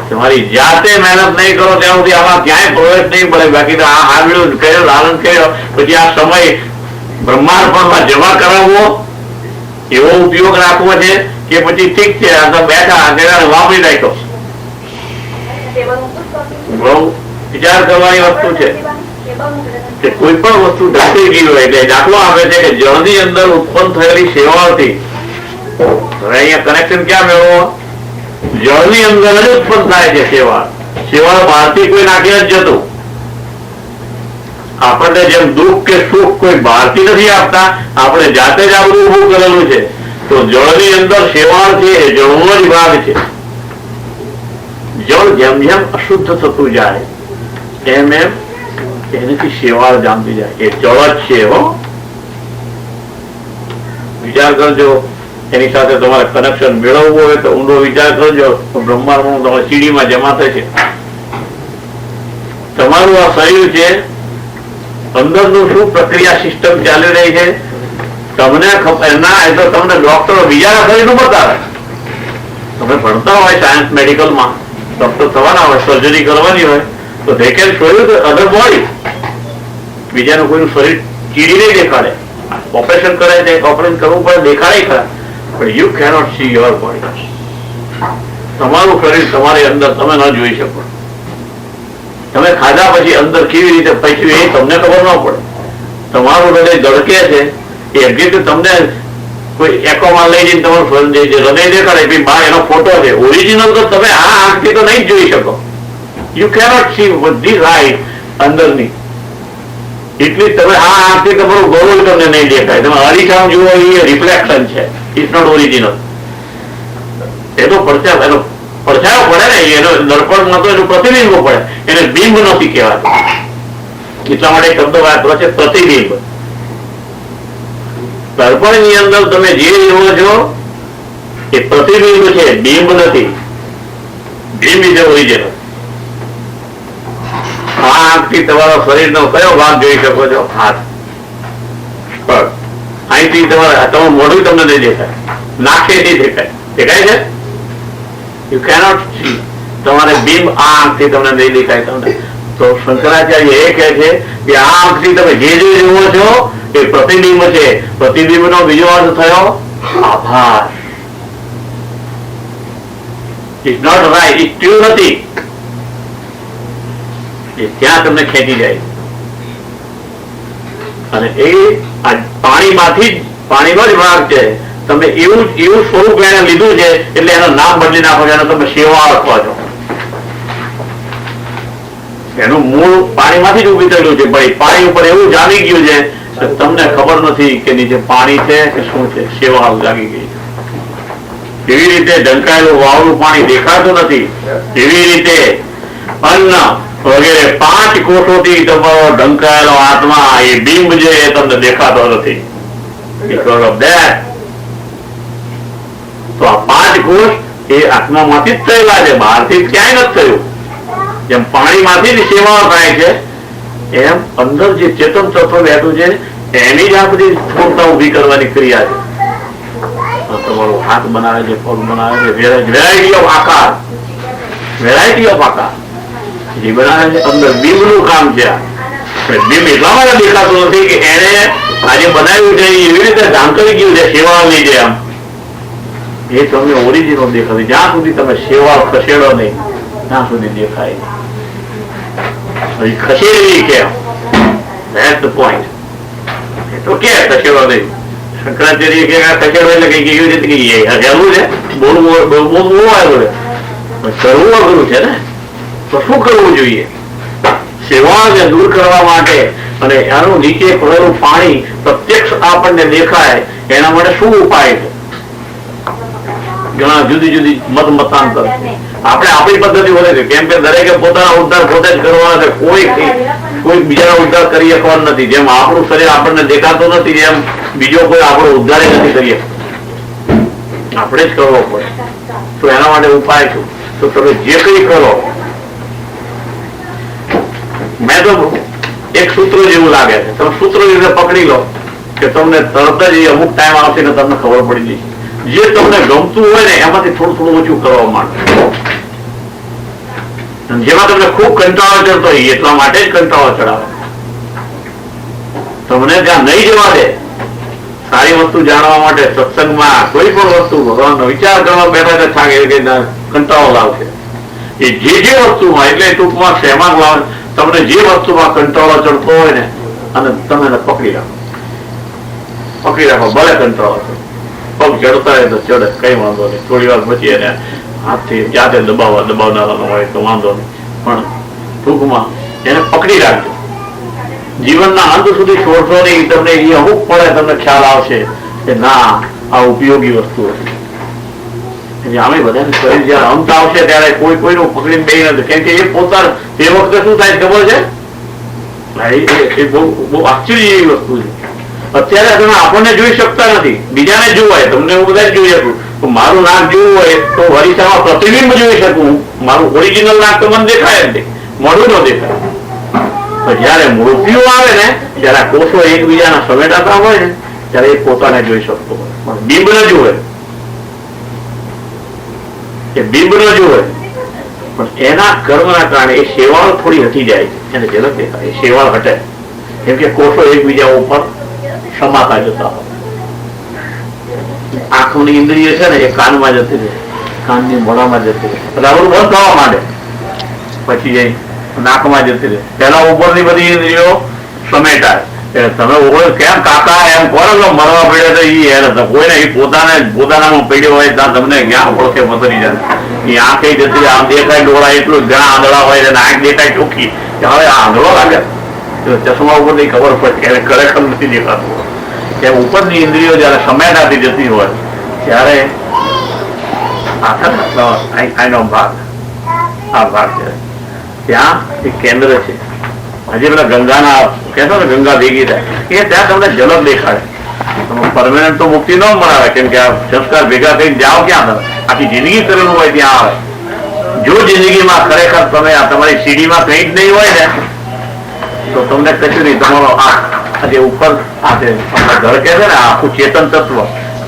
તમારી જાતે મહેનત નહીં કરો ત્યાં સુધી આમાં ક્યાંય પ્રવેશ નહીં પડે. બાકી તો આ હાલ્યું કર્યો લાલન કર્યો પછી આ સમય બ્રહ્માંડ પણ જમા કરાવવો એવો ઉપયોગ રાખવો છે કે પછી ઠીક છે આ તો બેઠા વાપરી નાખ્યો. બહુ વિચાર કરવાની વસ્તુ છે. કોઈ પણ વસ્તુ ઢાંકી ગઈ હોય એટલે દાખલો આપે છે કે જળની અંદર ઉત્પન્ન થયેલી શેવાળથી અહીંયા કનેક્શન ક્યાં મેળવો? જળની અંદર જ ઉત્પન્ન થાય છે શેવાળ. શેવાળ બહારથી કોઈ નાખી જ જતું. આપણને જેમ દુઃખ કે સુખ કોઈ બહારથી નથી આપતા, આપણે જાતે જ આપણું ઉભું કરેલું છે. તો જળની અંદર શેવાળ છે એ જળનો જ ભાગ છે. જળ જેમ જેમ અશુદ્ધ થતું જાય એમ એમ એનાથી શેવાળ જામતી જાય. એ જળ જ છે. હો, વિચાર કરજો. એની સાથે તમારે કનેક્શન મેળવવું હોય તો ઊંડો વિચાર કરજો. બ્રહ્માંડ તમારે સીડીમાં જમા થશે. તમારું આ શરીર છે, અંદરનું શું પ્રક્રિયા સિસ્ટમ ચાલી રહી છે તમને ના એ તો તમને ડોક્ટરો બીજાના શરીરનું બતાવે. તમે ભણતા હોય સાયન્સ મેડિકલમાં, ડોક્ટર થવાના હોય, સર્જરી કરવાની હોય તો they can show you the other body. બીજાનું કોઈનું શરીર ચીડી નહીં દેખાડે. ઓપરેશન કરે છે, ઓપરેશન કરવું પડે, દેખાડે ખરા, પણ you cannot C your body. તમારું શરીર તમારી અંદર તમે ન જોઈ શકો. તમે ખાધા પછી અંદર કેવી રીતે પચ્યું એ તમને ખબર ન પડે. તમારું હૃદય ધડકે છે એ એક્ઝેક્ટ તમને કોઈ એકોમાં લઈ જઈને તમારું હૃદય દેખાડે કે બા એનો ફોટો છે. ઓરિજિનલ તો તમે આ આંખથી તો નહીં જ જોઈ શકો. યુ કેનોટ સી બધી લાઈટ અંદરની. એટલી તમે આ આંખથી તમારું ગૌરવ તમને નહીં દેખાય. તમે અરીસામ જુઓ એ રિફ્લેક્શન છે, ઇટ્સ નોટ ઓરિજિનલ. એનો પડછાયો પડે ને, એનો દર્પણમાં તો એનું પ્રતિબિંબ પડે, એને બિંબ નથી કહેવાતું. એટલા માટે શબ્દ વાપરો છે પ્રતિબિંબ. દર્પણ ની અંદર તમે જે જુઓ છો એ પ્રતિબિંબ છે, બિંબ નથી. બિંબ ઇઝ ઓરિજિનલ. આ આંખથી તમારા શરીરનો કયો ભાગ જોઈ શકો છો? હાથ. અહીંથી તમારું મોઢું તમને નહીં દેખાય, નાકે નહીં દેખાય. દેખાય છે? You cannot C. તમારે બિંબ આ આંખથી તમને નહીં દેખાય તમને. તો શંકરાચાર્ય એ કહે છે કે આ આંખથી તમે જે જુઓ છો એ પ્રતિબિંબ છે. પ્રતિબિંબ નો બીજો અર્થ થયો આભાર. It's not right, it's true નથી. ત્યાં તમને ખેંચી જાય. અને એ પાણીમાંથી જ, પાણીનો જ ભાગ છે. તમે એવું સ્વરૂપ એને લીધું છે એટલે એનું નામ બદલી નાખો છો, તમે શેવાળ કહો છો. એનું મૂળ પાણીમાંથી જ ઉભી થયેલું છે, ભાઈ પાણી ઉપર એવું જામી ગયું છે કે તમને ખબર નથી કે નીચે પાણી છે કે શું છે. શેવાળ જાગી ગઈ. એવી રીતે ઢંકાયેલું વાવનું પાણી દેખાતું નથી, એવી રીતે અન્ન વગેરે 5 કોષોથી તમારો ઢંકાયેલો આત્મા એ બિંબ છે એ તમને દેખાતો નથી. Because of that. તો આ 5 કોષ એ આત્મામાંથી જ થયેલા છે, બહારથી ક્યાંય નથી થયું. જેમ પાણીમાંથી જ સેવાઓ થાય છે એમ અંદર જે ચેતન તત્વ બેઠું છે એની જ આ બધી સ્થૂળતા ઉભી કરવાની ક્રિયા છે. તમારો હાથ બનાવે છે, પગ બનાવે છે, વેરાયટી ઓફ આકાર, વેરાયટી ઓફ આકાર જે બનાવે છે. અંદર બિંબનું કામ છે. બિંબ એટલા માટે દેખાતું નથી કે એને આજે બનાવ્યું છે એવી રીતે ધામ કરી ગયું છે સેવાળની જેમ. એ તમને ઓરિજિનલ દેખાશે. જ્યાં સુધી તમે સેવાળ ખસેડો નહીં ત્યાં સુધી દેખાય નહીં. ખસેડવી કેમ? That's the point. એ તો કે ખસેડો નહીં. શંકરાચાર્ય કે ખસેડો એટલે કઈ કેવી રીતે હજારું છે, બોલવું આવ્યું છે, કરવું અઘરું છે ને. તો શું કરવું જોઈએ? સેવાને દૂર કરવા માટે અને એનું નીચે પડેલું પાણી પ્રત્યક્ષ આપણને દેખાય એના માટે શું ઉપાય છે? ઘણા જુદી જુદી મતાંતર. આપણે આપણી પદ્ધતિ બોલે છે કેમ કે દરેકે પોતાના ઉદ્ધાર પોતે જ કરવાના છે. કોઈ બીજાનો ઉદ્ધાર કરી શકવાનો નથી. જેમ આપણું શરીર આપણને દેખાતું નથી એમ બીજો કોઈ આપણો ઉદ્ધાર નથી કરી શકતો. આપણે જ કરવો પડે. તો એના માટે ઉપાય શું? તો તમે જે કઈ કરો, મેં તો એક સૂત્ર જેવું લાગે છે, તમે સૂત્ર રીતે પકડી લો કે તમને તરત જ અમુક ટાઈમ આવશે ને તમને ખબર પડી જશે. જે તમને ગમતું હોય ને એમાંથી થોડું ઓછું કરવા માંડો. જેમાં તમને ખૂબ કંટાળો ચડતો હોય એટલા માટે જ કંટાળો ચડાવે. તમને ત્યાં નહીં જવા દે. સારી વસ્તુ જાણવા માટે સત્સંગમાં કોઈ પણ વસ્તુ ભગવાનનો વિચાર કરવા બેઠા તો થાકે કે કંટાળો લાવશે. એ જે વસ્તુમાં એટલે ટૂંકમાં શેમાં લાવે તમને જે વસ્તુમાં કંટાળો ચડતો હોય ને અને તમે એને પકડી રાખો. ભલે કંટાળો પગ ચડતા હોય તો ચડે, કઈ વાંધો નહીં. થોડી વાર પછી એને હાથથી જાતે દબાવનારાનો હોય તો વાંધો નહીં, પણ ટૂંકમાં એને પકડી રાખજો. જીવનના અંત સુધી છોડશો નહીં. તમને એ અમુક પડે તમને ખ્યાલ આવશે કે ના આ ઉપયોગી વસ્તુઓ છે. આમે બધાને શરીર જયારે અંત આવશે ત્યારે કોઈ કોઈનું પકડીને બે નથી, કેમ કે એ પોતાનું એ વખતે શું થાય ખબર છે? એ બહુ આશ્ચર્ય એવી વસ્તુ છે. અત્યારે તમે આપણને જોઈ શકતા નથી, બીજાને જોવું હોય, તમને હું બધા જોઈ શકું, તો મારું નાક જોવું હોય તો હરીસામાં પ્રતિબિંબ જોઈ શકું, મારું ઓરિજિનલ નાક તો મને દેખાય જ નહીં, મોઢું ન દેખાય. તો જયારે મૃત્યુ આવે ને જયારે કોષો એકબીજાના સમેટાતા હોય ને ત્યારે એ પોતાને જોઈ શકતો હોય, બિંબ ન જોવે, એ બિંબ ન જોવે. પણ એના કર્મના કારણે એ શેવાળ થોડી હટી જાય છે, એને ઝલક દેખાય, એ શેવાળ હટે, કેમ કે કોષો એકબીજા ઉપર સમાતા જતા હોય. આંખની ઇન્દ્રિય છે ને એ કાનમાં જતી રહે, કાનની મોઢામાં જતી રહે, એટલે આપણું બંધ થવા માંડે, પછી જઈ નાકમાં જતી રહે. પેલા ઉપરની બધી ઇન્દ્રિયો સમેટાય. તમે કેમ કાકા એમ કરો છો મરવા પડ્યો તો એ કોઈને પોતાનામાં પડ્યો હોય ત્યાં તમને ક્યાં ઓળખે મતરી જાય. એ આંખે જતી આમ દેખાય ડોળા એટલું ઘણા આંધળા હોય અને આંખ દેખાય ચોખ્ખી, હવે આ આંધળો લાગે, ચશ્મા ઉપરથી ખબર પડે એને ખરેખર નથી દેખાતું. એમ ઉપરની ઇન્દ્રિયો જયારે સમેટાતી જતી હોય ત્યારે આનો ભાગ આ ભાગ છે, ત્યાં એક કેન્દ્ર છે. હજી પેલા ગંગાના કહેશો ને ગંગા ભેગી થાય એ ત્યાં તમને ઝલક દેખાડે. પરમાનન્ટ તો મુક્તિ ન મળાવે, કેમ કે આ સંસ્કાર ભેગા થઈ જાઓ ક્યાં તમે, આખી જિંદગી કરેલું હોય ત્યાં આવે. જો જિંદગીમાં ખરેખર તમે તમારી સીડીમાં કંઈ જ નહીં હોય ને તો તમને કશું નહીં, તમારો આ જે ઉપર આ ઘર કે છે ને આખું ચેતન તત્વ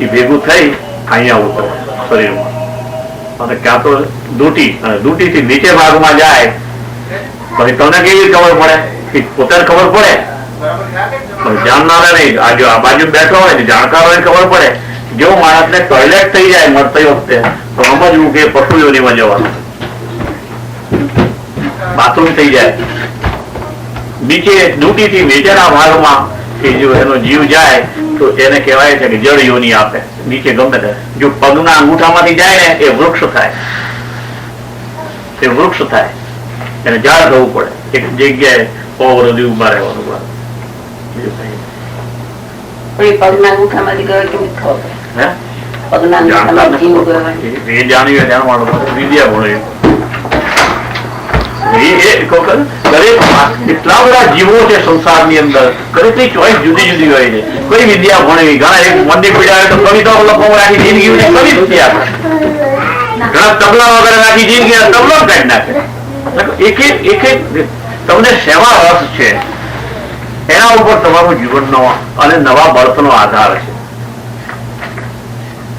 એ ભેગું થઈ અહીંયા ઉતરે શરીરમાં, અને ક્યાં તો દૂટી, અને દૂટીથી નીચે ભાગમાં જાય પછી તમને કેવી ખબર પડે? પોતાને ખબર પડે, જાણનારા નહીં. આ બાજુ બેઠો હોય જાણકાર હોય ખબર પડે. જો માણસને ટોયલેટ થઈ જાય મરતી વખતે તો સમજવું કે પશુ યોનિમાં જવાનું, બાથરૂમ થઈ જાય. નીચે દૂટીથી નીચેના ભાગમાં જો એનો જીવ જાય તો એને કહેવાય છે કે જળ યોની આપે. નીચે ગમે તે જો પગના અંગૂઠામાંથી જાય ને એ વૃક્ષ થાય, એ વૃક્ષ થાય, એને ઝાડ થવું પડે, એક જગ્યાએ પગરદી ઉભા રહેવાનું. પગના અંગૂઠામાંથી ગયો કેમ ખબર? પગના અંગૂઠામાંથી એ જાણ્યું ધ્યાન વાળો વિદ્યા ભણે. એટલા બધા જીવો છે સંસારની અંદર, દરેકની ચોઈસ જુદી જુદી હોય છે. કોઈ વિદ્યા ભણવી, ઘણા એક મંદિર પીડા હોય તો કવિતાઓ લખવા રાખી જિંદગી કવિ થયા, ઘણા તબલા વગેરે રાખી જિંદગી તબલો કાઢી નાખે. એક તમને શેમાં રસ છે એના ઉપર તમારું જીવનનો અને નવા બળતનો આધાર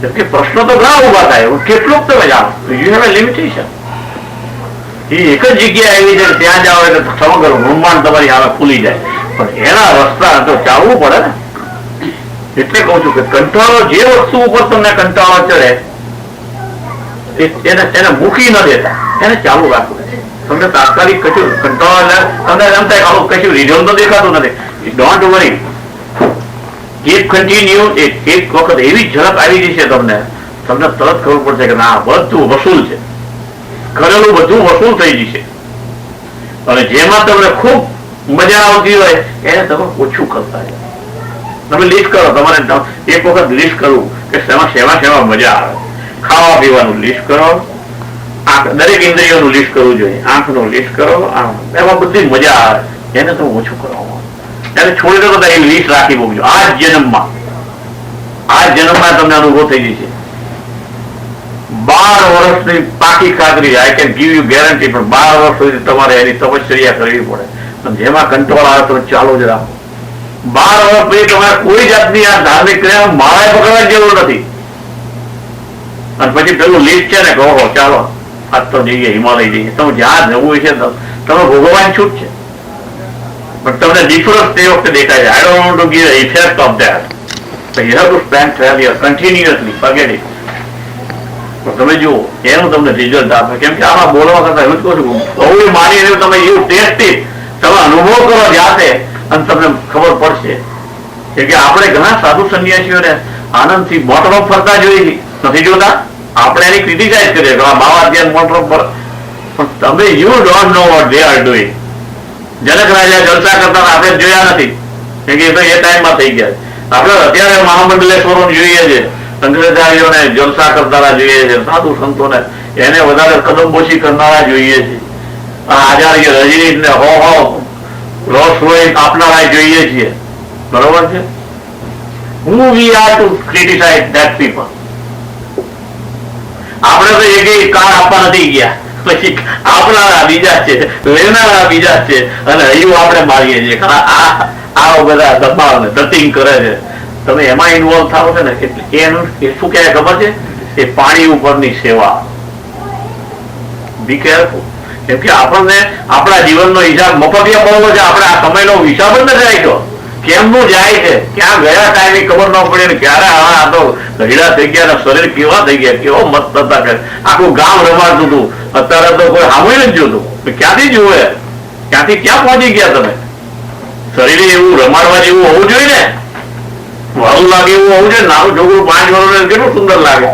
છે. કે પ્રશ્નો તો ઘણા ઉભા થાય, કેટલુંક તમે જાણો, યુ હેવ એ લિમિટેશન. એ એક જ જગ્યાએ આવી છે ત્યાં જાઓ એટલે સમગ્ર બ્રહ્માંડ તમારી સામે ખુલી જાય, પણ એના રસ્તા તો ચાલવું પડે ને. એટલે કઉ છું કે કંટાળો, જે વસ્તુ ઉપર તમને કંટાળો ચડે એને મૂકી ન દેતા, એને ચાલુ રાખવું. તમને તાત્કાલિક કશું કંટાળો તમને એમ થાય કશું રિઝલ્ટ તો દેખાતું નથી, ડોન્ટ વરી, કીપ કન્ટિન્યુ. એક વખત એવી ઝડપ આવી જશે તમને તરત ખબર પડશે કે ના બધું વસૂલ છે, કરેલું બધું વસૂલ થઈ જશે. અને જેમાં તમને ખૂબ મજા આવતી હોય એને તમે ઓછું કરતા જાય. તમે લિસ્ટ કરો, તમારે એક વખત લિસ્ટ કરવું કે શેમાં મજા આવે. ખાવા પીવાનું લિસ્ટ કરો, દરેક ઇન્દ્રિયોનું લિસ્ટ કરવું જોઈએ, આંખનું લિસ્ટ કરો, એમાં બધી મજા આવે, એને તમે ઓછું કરો. એને છોડી દો તો એ લિસ્ટ રાખી મૂકજો. આ જન્મમાં તમને અનુભવ થઈ જશે. 12 વર્ષની પાકી ખાતરી, I can give you guarantee, પણ 12 વર્ષ સુધી તમારે એની તપશ્ચર્યા કરવી પડે. જેમાં કંટ્રોલ આવે તો ચાલુ જ રાખો. 12 વર્ષ પછી તમારે કોઈ જાતની આ ધાર્મિક ક્રિયા માળાએ પકડવાની જરૂર નથી. અને પછી પેલું લિસ્ટ છે ને કહો ચાલો આજ તો જઈએ હિમાલય જઈએ, તમે જ્યાં જવું છે તમે ભોગવવાની છૂટ છે, પણ તમને ડિફરન્સ તે વખતે દેખાય છે. I don't want to give effect of that, you have to spend 12 years continuously, forget it. તમે જુઓ એનું તમને રિઝલ્ટ આપે. કેમ કે આમાં બોલવા કરતા એવું જ કહું છું, બહુ માની તમે એવું ટેસ્ટી તમે અનુભવ કરો જાતે અને તમને ખબર પડશે. કે આપણે ઘણા સાધુ સંન્યાસીઓને આનંદથી મોટરો ફરતા જોઈ નથી જોતા, આપણે એની ક્રિટિસાઇઝ કરીએ કે બાવા ધ્યાન મોટરો પર, પણ તમે you don't know what they are doing. Janak રાજા જલસા કરતા આપણે જોયા નથી, કેમ કે એ ટાઈમમાં થઈ ગયા. આપણે અત્યારે મહામંડલેશ્વરો જોઈએ છે, શંકરાચાર્યોને જલસા કરનારા જોઈએ છે, સાધુ સંતોને એને વધારે કદમબોશી કરનારા જોઈએ છે, આચાર્ય રજનીશને હો રસ હોય આપનારા જોઈએ છીએ. બરોબર છે. Who we are to criticize that people? આપણે તો એક કાર આપવા નથી ગયા, પછી આપનારા બીજા છે, લેનારા બીજા છે, અને હૈયું આપણે મારીએ છીએ. આ બધા દબાવ ને ધતિંગ કરે છે. તમે એમાં ઇન્વોલ્વ થાવ છો ને એટલે એનું શું કહેવાય ખબર છે? એ પાણી ઉપરની સેવા. Be careful. કેમ કે આપણને આપણા જીવનનો હિસાબ મફતિયા બનવો છે. આપણે આ સમયનો હિસાબ જ નથી રાખ્યો. કેમનું જાય છે, ક્યાં ગયા ટાઈમે ખબર ન પડી ને ક્યારે આ તો ગઢડા થઈ ગયા, શરીર કેવા થઈ ગયા, કેવો મત હતા કે આખું ગામ રમાડતું હતું. અત્યારે તો કોઈ સાંભળી નથી જોતું. ક્યાંથી જુએ, ક્યાંથી ક્યાં પહોંચી ગયા તમે? શરીરે એવું રમાડવા જેવું હોવું જોઈએ ને, વાળું લાગે એવું હોવું જોઈએ. નાનું છોકરું 5 વર્ષ કેટલું સુંદર લાગે.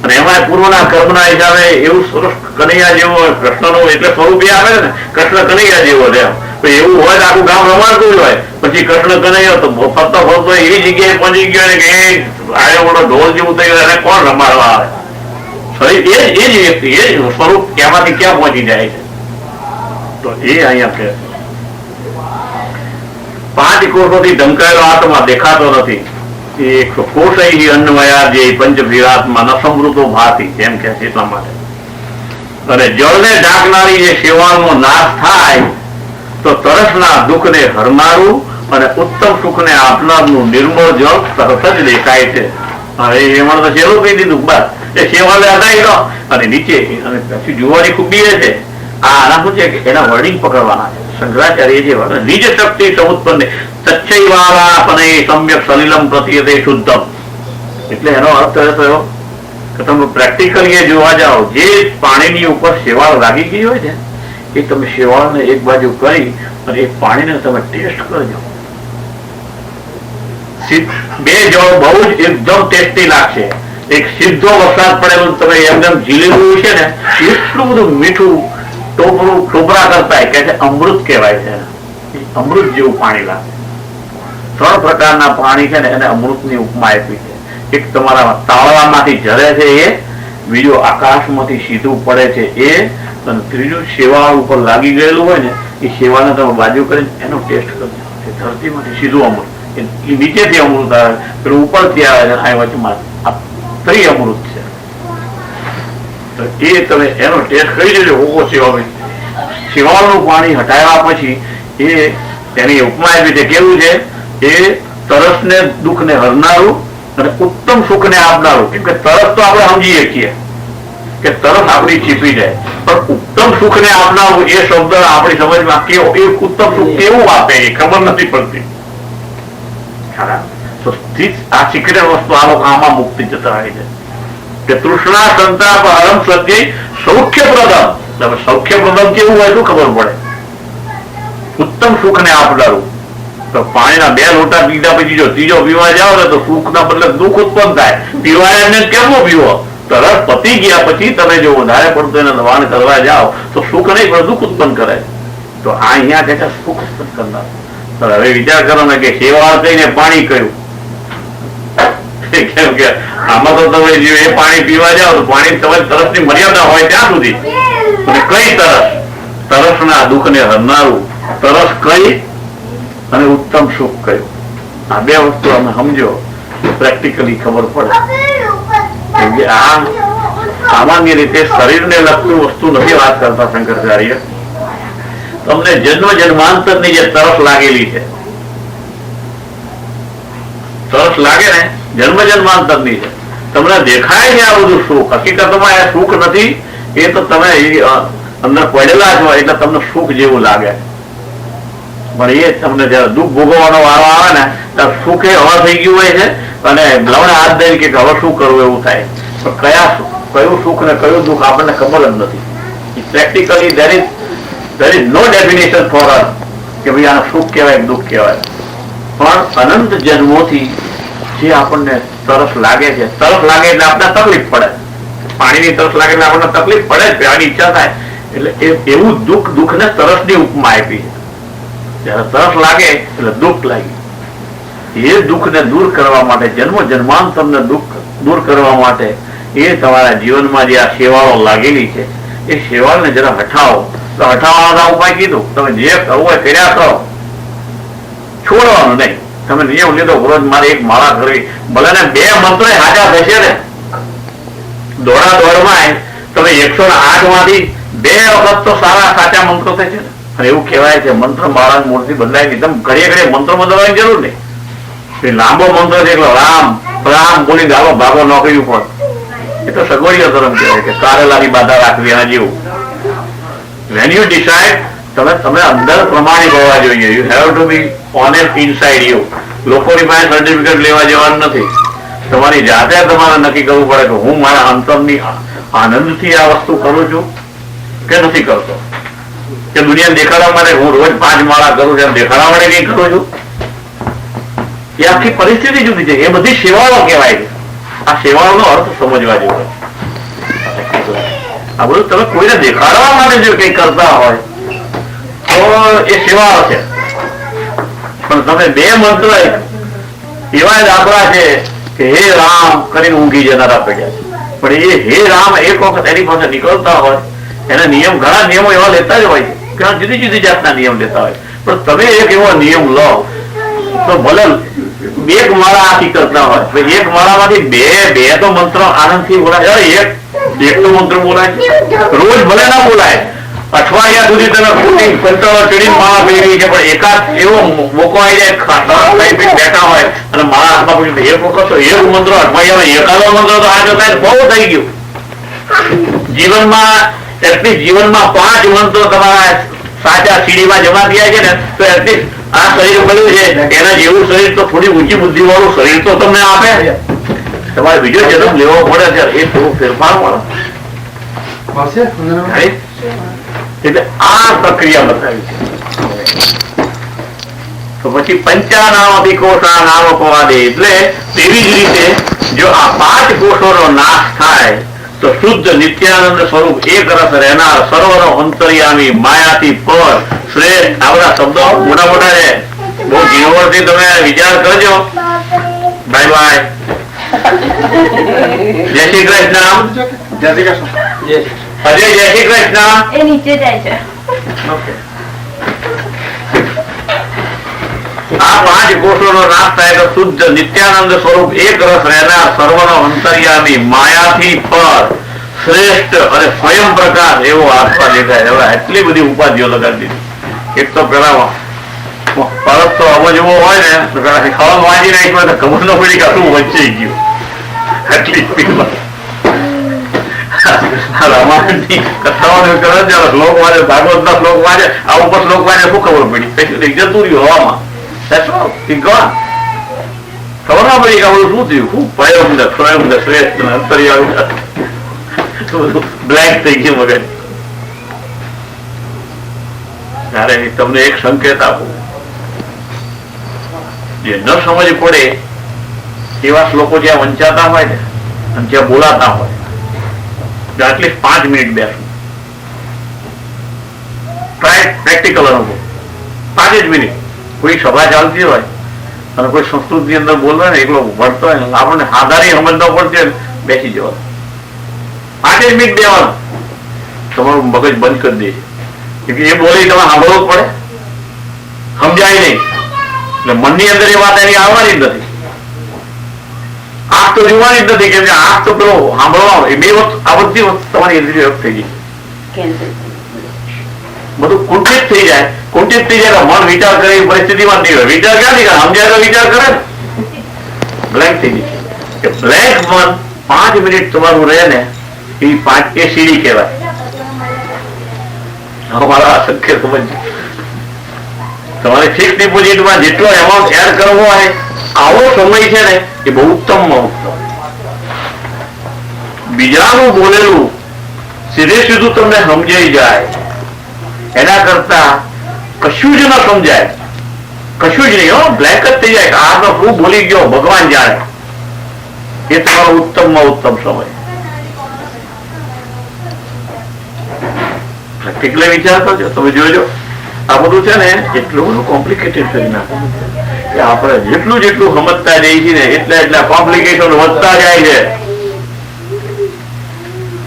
અને એમાં પૂર્વના કર્મના હિસાબે એવું સરસ કનૈયા જેવો કૃષ્ણનો એટલે સ્વરૂપ એ આવે ને, કૃષ્ણ કનૈયા જેવો છે. એવું હોય તો આખું ગામ રમાડતું હોય. પછી કૃષ્ણ કનૈયો તો ફરતો ફરતો એવી જગ્યાએ પહોંચી ગયો કે આયો મોટો ઢોલ જેવું થઈ ગયું, એને કોણ રમાડવા આવે? શરીર એ જ વ્યક્તિ, એ જ સ્વરૂપ ક્યાંમાંથી ક્યાં પહોંચી જાય છે. તો એ અહીંયા છે. 5 કોષોથી ઢંકાયેલો આત્મા દેખાતો નથી. એ કોષૈ અન્નમયા જે પંચભીરાત્મા ન સમૃદ્ધો ભાતી એમ કે છે. એટલા માટે અને જળને ઢાંકનારી જે સેવાનો નાશ થાય તો તરસના દુઃખને હરનારું અને ઉત્તમ સુખને આપનારનું નિર્મળ જળ તરત જ દેખાય છે. હવે એમાં તો છેલ્લું કહી દીધું, બસ એ સેવાને હટાવી લો અને નીચે અને પછી જોવાની ખૂબી એ છે. આના શું છે કે એના વર્ડિંગ પકડવાના છે. શંકરાચાર્ય જે નિજ શક્તિ સમુત્પન્ન સચ્ચૈવાપને સમ્યક સલિલમ પ્રતીયતે શુદ્ધમ, એટલે એનો અર્થ થયો કે તમે પ્રેક્ટિકલી એ જોવા જાઓ, જે પાણીની ઉપર શેવાળ લાગી ગઈ હોય છે એ તમે શેવાળને એક બાજુ કરી અને એ પાણીને તમે ટેસ્ટ કરજો. બે જળ બહુ જ એકદમ ટેસ્ટી લાગશે. એક સીધો વરસાદ પડેલું તમે એકદમ ઝીલેલું છે ને, એટલું બધું મીઠું ટોપરા કરતા કે છે અમૃત કહેવાય છે. અમૃત જેવું પાણી લાગે. 3 પ્રકારના પાણી છે ને એને અમૃતની ઉપમા આપી છે. એક તમારા તાળવામાંથી ઝરે છે એ, બીજું આકાશમાંથી સીધું પડે છે એ, અને ત્રીજું શેવાળ ઉપર લાગી ગયેલું હોય ને એ શેવાળને તમે બાજુ કરીને એનો ટેસ્ટ કરજો. એ ધરતીમાંથી સીધું અમૃત, એ નીચેથી અમૃત આવે, પેલું ઉપરથી આવે છે, આ વચમાં આ ત્રિઅમૃત છે. તો એ તમે એનો ટેસ્ટ કરી દેજો. ઓકો શેવાળનું પાણી હટાવ્યા પછી એ એની ઉપમા આપી છે. કેવું છે? એ તરસને દુઃખને હરનારું અને ઉત્તમ સુખને આપનારું. કેમ કે તરસ તો આપણે સમજીએ છીએ કે તરસ આપણી છીપી જાય, પણ ઉત્તમ સુખને આપનારું એ શબ્દ આપણી સમજમાં કેવો, એ ઉત્તમ સુખ કેવું આપે એ ખબર નથી પડતી. તો આ સિક્રેટ વસ્તુ આ લોકો આમાં મુક્તિ જતા હોય છે કે તૃષ્ણા સંતાપ હરમ સત્ય સૌખ્ય પ્રદમ. તમે સૌખ્ય પ્રદમ કેવું હોય શું ખબર પડે? ઉત્તમ સુખને આપનારું. તો પાણીના 2 લોટા પીધા પછી જો ત્રીજો પીવા જાવ ને તો સુખના બદલે દુઃખ ઉત્પન્ન થાય. પીવા એમને કેમનો પીવો? તરસ પતી ગયા પછી તમે જો વધારે પડતું એને દબાણ કરવા જાઓ તો સુખ નહીં પણ દુઃખ ઉત્પન્ન કરે. તો આ અહીંયા કે સુખ ઉત્પન્ન કરનાર. તો હવે વિચાર કરો ને કે સેવા કહીને પાણી કયું? કેમ કે આમાં તો તમે જો એ પાણી પીવા જાઓ તો પાણી તમારી તરસની મર્યાદા હોય ત્યાં સુધી. અને કઈ તરસ? તરસના દુઃખને હરનારું તરસ કઈ અને ઉત્તમ સુખ કયું? આ 2 વસ્તુ અમે સમજો પ્રેક્ટિકલી ખબર પડે. આ સામાન્ય રીતે શરીરને લગતું વસ્તુ નથી વાત કરતા શંકરાચાર્ય. તમને જન્મ જન્માંતરની જે તરસ લાગેલી છે, તરસ લાગે ને જન્મ જન્માંતરની છે, તમને દેખાય છે આ બધું સુખ. હકીકતમાં એ સુખ નથી. એ તો તમે અંદર પડેલા છો એટલે તમને સુખ જેવું લાગે. પણ એ તમને જયારે દુઃખ ભોગવવાનો વારો આવે ને ત્યારે સુખ એ હવા થઈ ગયું હોય છે અને લવણે હાથ દઈને કે હવે શું કરવું એવું થાય. પણ કયું સુખ ને કયું દુઃખ આપણને ખબર જ નથી. Practically there is no definition for us કે ભાઈ આને સુખ કહેવાય દુઃખ કહેવાય. પણ અનંત જન્મોથી જે આપણને તરસ લાગે છે, તરસ લાગે એટલે આપણને તકલીફ પડે. પાણીની તરસ લાગે એટલે આપણને તકલીફ પડે જ, પીવાની ઈચ્છા થાય. એટલે એવું દુઃખને તરસની ઉપમા આપી છે. જયારે તરસ લાગે એટલે દુઃખ લાગી. એ દુઃખને દૂર કરવા માટે, જન્મ જન્માંતરને દુઃખ દૂર કરવા માટે એ તમારા જીવનમાં જે આ સેવાઓ લાગેલી છે એ સેવાને જરા હટાવો. તો હટાવવાનો ઉપાય કીધું, તમે જે કરવું હોય કર્યા કરો, છોડવાનું નહીં. તમે નિયમ લીધો રોજ મારે એક માળા કરવી, ભલે ને 2 મંત્રો હાજર થશે ને, દોડમાં તમે 108 માંથી 2 વખત તો સારા સાચા મંત્રો થશે ને. અને એવું કહેવાય છે મંત્ર માળા મૂર્તિ બદલાય નહીં. તમે ઘડીએ ઘડીએ મંત્રો બદલવાની જરૂર નહીં. લાંબો મંત્ર છે એટલે રામ રામ બોલી ગાલો ભાગો નોકરી ઉપર, એ તો સગવડીય ધર્મ કહેવાય કે કારેલાની બાધા રાખવી એના જેવું. વેન યુ ડિસાઇડ, તમે અંદર પ્રમાણિક હોવા જોઈએ. You have to be honest inside you. લોકોની પાસે સર્ટિફિકેટ લેવા જવાનું નથી. તમારી જાતે તમારે નક્કી કરવું પડે કે હું મારા અંતરની આનંદથી આ વસ્તુ કરું છું કે નથી કરતો, કે દુનિયા દેખાડવા માટે હું રોજ 5 માળા કરું છું, દેખાડવા માટે કઈ કરું છું. એ આખી પરિસ્થિતિ જુદી છે. એ બધી સેવાઓ કહેવાય છે. આ સેવાઓનો અર્થ સમજવા જેવો. આ બધું તમે કોઈને દેખાડવા માટે જો કઈ કરતા હોય તો એ સેવાઓ છે. પણ તમે 2 મંત્ર એવા જ આપણા છે કે હે રામ કરીને ઊંઘી જનારા પડ્યા છે. પણ એ હે રામ એક વખત એની પાસે નીકળતા હોય, એના નિયમ, ઘણા નિયમો એવા લેતા જ હોય છે કે જુદી જુદી જાતના નિયમ લેતા હોય. પણ તમે એક એવો નિયમ લો તો ભલે 1 માળા આખી કરતા હોય, 1 માળામાંથી 2 તો મંત્ર આનંદથી બોલાય. એક તો મંત્ર બોલાય રોજ, ભલે ના બોલાય. અઠવાડિયા સુધી તમે ખોટી કંટાળો ચડીને માળા ફેરવી છે, પણ એકાદ એવો મોકો આવી જાય બેઠા હોય અને માળા હાથમાં પૂછ્યું એક વખત તો એક મંત્ર અઠવાડિયામાં એકાદો મંત્ર તો આ જતા બહુ થઈ ગયું. જીવનમાં એટલીસ્ટ જીવનમાં 5 મંત્રો તમારા સાચા સીડીમાં જમા થયા છે ને, તો એટલીસ્ટ આ શરીર મળ્યું છે એના જેવું શરીર તો થોડી ઊંચી બુદ્ધિ વાળું શરીર તો તમને આપે. તમારે બીજો જન્મ લેવો પડે છે, એ થોડું ફેરફાર મળે. એટલે આ પ્રક્રિયા બતાવી છે. તો પછી પંચાનામ કોષા નામ અપવાદે, એટલે તેવી જ રીતે જો આ 5 કોષોનો નાશ થાય તો શુદ્ધ નિત્યાનંદ સ્વરૂપ એક રસ રહેનાર સર્વનો અંતર્યામી માયાથી પર શ્રેષ્ઠ. આ બધા શબ્દો મોટા મોટા છે, બહુ ઝીણવટથી તમે વિચાર કરજો. Bye bye. જય શ્રી કૃષ્ણ. જય શ્રી કૃષ્ણ. અજય જય શ્રી કૃષ્ણ. એ નીચે જાય છે. આ 5 કોષોનો નાશ થાય તો શુદ્ધ નિત્યાનંદ સ્વરૂપ એક રસ રહેનાર સર્વનો અંતર્યામી માયાથી પર શ્રેષ્ઠ અને સ્વયં પ્રકાશ એવો આત્મા દેખાય. હવે એટલી બધી ઉપાધિઓ લગાડી દીધી. એક તો પેલા પરત તો સમજવો હોય ને તો પેલા ખબર વાંચી નાખ્યો તો ખબર ન પડી કે આટલું વચ્ચે ગયું. એટલી રામાયણની કથાઓને કરે છે, શ્લોક વાંચે, ભાગવતના શ્લોક વાંચે, આ ઉપર શ્લોક વાંચે, શું ખબર પડી? જતું રહ્યું હવામાં. ખબર ના પડી કે આ બધું શું થયું? ખૂબ ભયમ સ્વયં શ્રેષ્ઠ અંતર્યામી બ્લેન્ક થઈ ગયું મગજ. ત્યારે તમને એક સંકેત આપું, જે ન સમજ પડે એવા શ્લોકો જ્યાં વંચાતા હોય ને અને જ્યાં બોલાતા હોય, એટલીસ્ટ 5 મિનિટ બેસવું. પ્રેક્ટિકલ અનુભવ 5 જ મિનિટ. કોઈ સભા ચાલતી હોય અને કોઈ સંસ્કૃત ની અંદર બોલવા ને એકલો ભણતો હોય, આપણને આધારી સમજ ન પડતી હોય, બેસી જવાનું. 5 જ મિનિટ બેવાનું. તમારું મગજ બંધ કરી દે છે. એ બોલી તમે સાંભળવું પડે, સમજાય નહીં. એટલે મનની અંદર એ વાત એની આવવાની જ નથી. આંખ તો જોવાની જ નથી, કેમ કે આંખ તો પેલો સાંભળવા એ 2 વખત આ બધી વખત તમારી ઇન્દ્રિય થઈ જાય, બધું કુંઠિત થઈ જાય. કુંઠિત થઈ જાય મન વિચાર કરે એ પરિસ્થિતિમાં નહીં હોય. વિચાર ક્યાંથી કરે? સમજાય તો વિચાર કરે ને. બ્લેન્ક થઈ જાય. બ્લેન્ક મન 5 મિનિટ તમારું રહે ને, એ સીડી કહેવાય. અમારા અસંખ્ય સમજ. તમારે ફિક્સ ડિપોઝિટમાં જેટલો એમાઉન્ટ એડ કરવો હોય, આવો સમય છે ને એ બહુ ઉત્તમમાં ઉત્તમ. બીજાનું બોલેલું સીધે સીધું તમને સમજાઈ જાય એના કરતા કશું જ ન સમજાય, કશું જ નહીં. બ્લેક જ થઈ જાય. આ તો શું બોલી ગયો ભગવાન જાણે. એ તમારો ઉત્તમમાં ઉત્તમ સમય. પ્રેક્ટિકલી વિચાર કરજો. તમે જોજો આ બધું છે ને એટલું બધું કોમ્પ્લિકેટેડ કરી નાખે. કે આપણે જેટલું જેટલું સમજતા જઈએ છીએ ને એટલા કોમ્પ્લિકેશન વધતા જાય છે.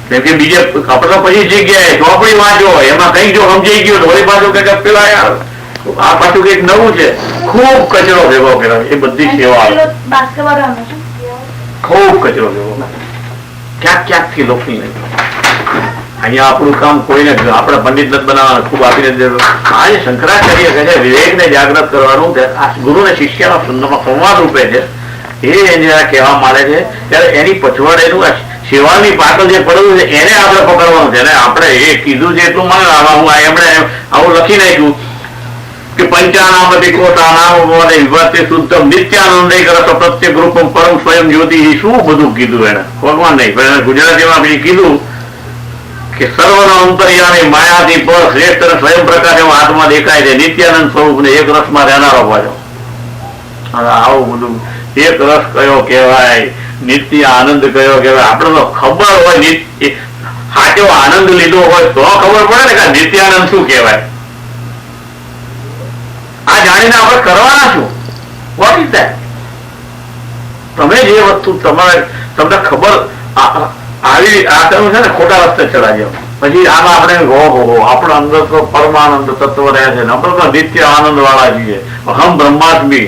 કેમ કે બીજે આપણે પછી જગ્યાએ ચોપડી વાંચો એમાં કઈક જો સમજાઈ ગયું વળી પાછું કે પેલા યાર આ પાછું કઈક નવું છે. ખૂબ કચરો ભેગો કર્યો એ બધી સેવા ખૂબ કચરો ભેગો ક્યાંક થી લોકો અહીંયા આપણું કામ કોઈને આપણે પંડિત નથી બનાવવાનું ખૂબ આપીને આજે શંકરાચાર્ય કહે છે વિવેકને જાગૃત કરવાનું આ ગુરુ ને શિષ્યનો સંવાદ રૂપે છે એ એને કહેવા માંગે છે ત્યારે એની પછવાડેનું સેવાની પાટલ જે પડેલું છે એને આપણે પકડવાનું છે. અને આપણે એ કીધું છે એટલું મને હું એમણે આવું લખી નાખ્યું કે પંચાનામતિ કોટાનામ વિભક્તિ શુદ્ધમ નિત્યાનંદ કરતો પ્રત્યેક રૂપમ પરમ સ્વયં જ્યોતિ શું બધું કીધું એને ભગવાન નહીં પણ ગુજરાતીમાં પછી કીધું કે સર્વના અંતર્યામી માયાથી પર શ્રેષ્ઠ સ્વયં પ્રકાશ એમાં હાથમાં દેખાય છે નિત્યાનંદ સ્વરૂપ ને એક રસમાં રહેનારો પાછો. આવું બધું એક રસ કયો કહેવાય, નિત્ય આનંદ કયો કહેવાય. આપણે તો ખબર હોય સાચો આનંદ લીધો હોય તો ખબર પડે ને કે નિત્યાનંદ શું કહેવાય. આ જાણીને આપણે કરવાના શું? What is that? તમે જે વસ્તુ તમને ખબર આવી આ કહ્યું છે ને ખોટા રસ્તે ચડા જાવ પછી આમાં આપણે આપણા અંદર તો પરમાનંદ તત્વ રહે છે ને આપણે તો નિત્ય આનંદ વાળા છીએ. અહમ બ્રહ્માસ્મી,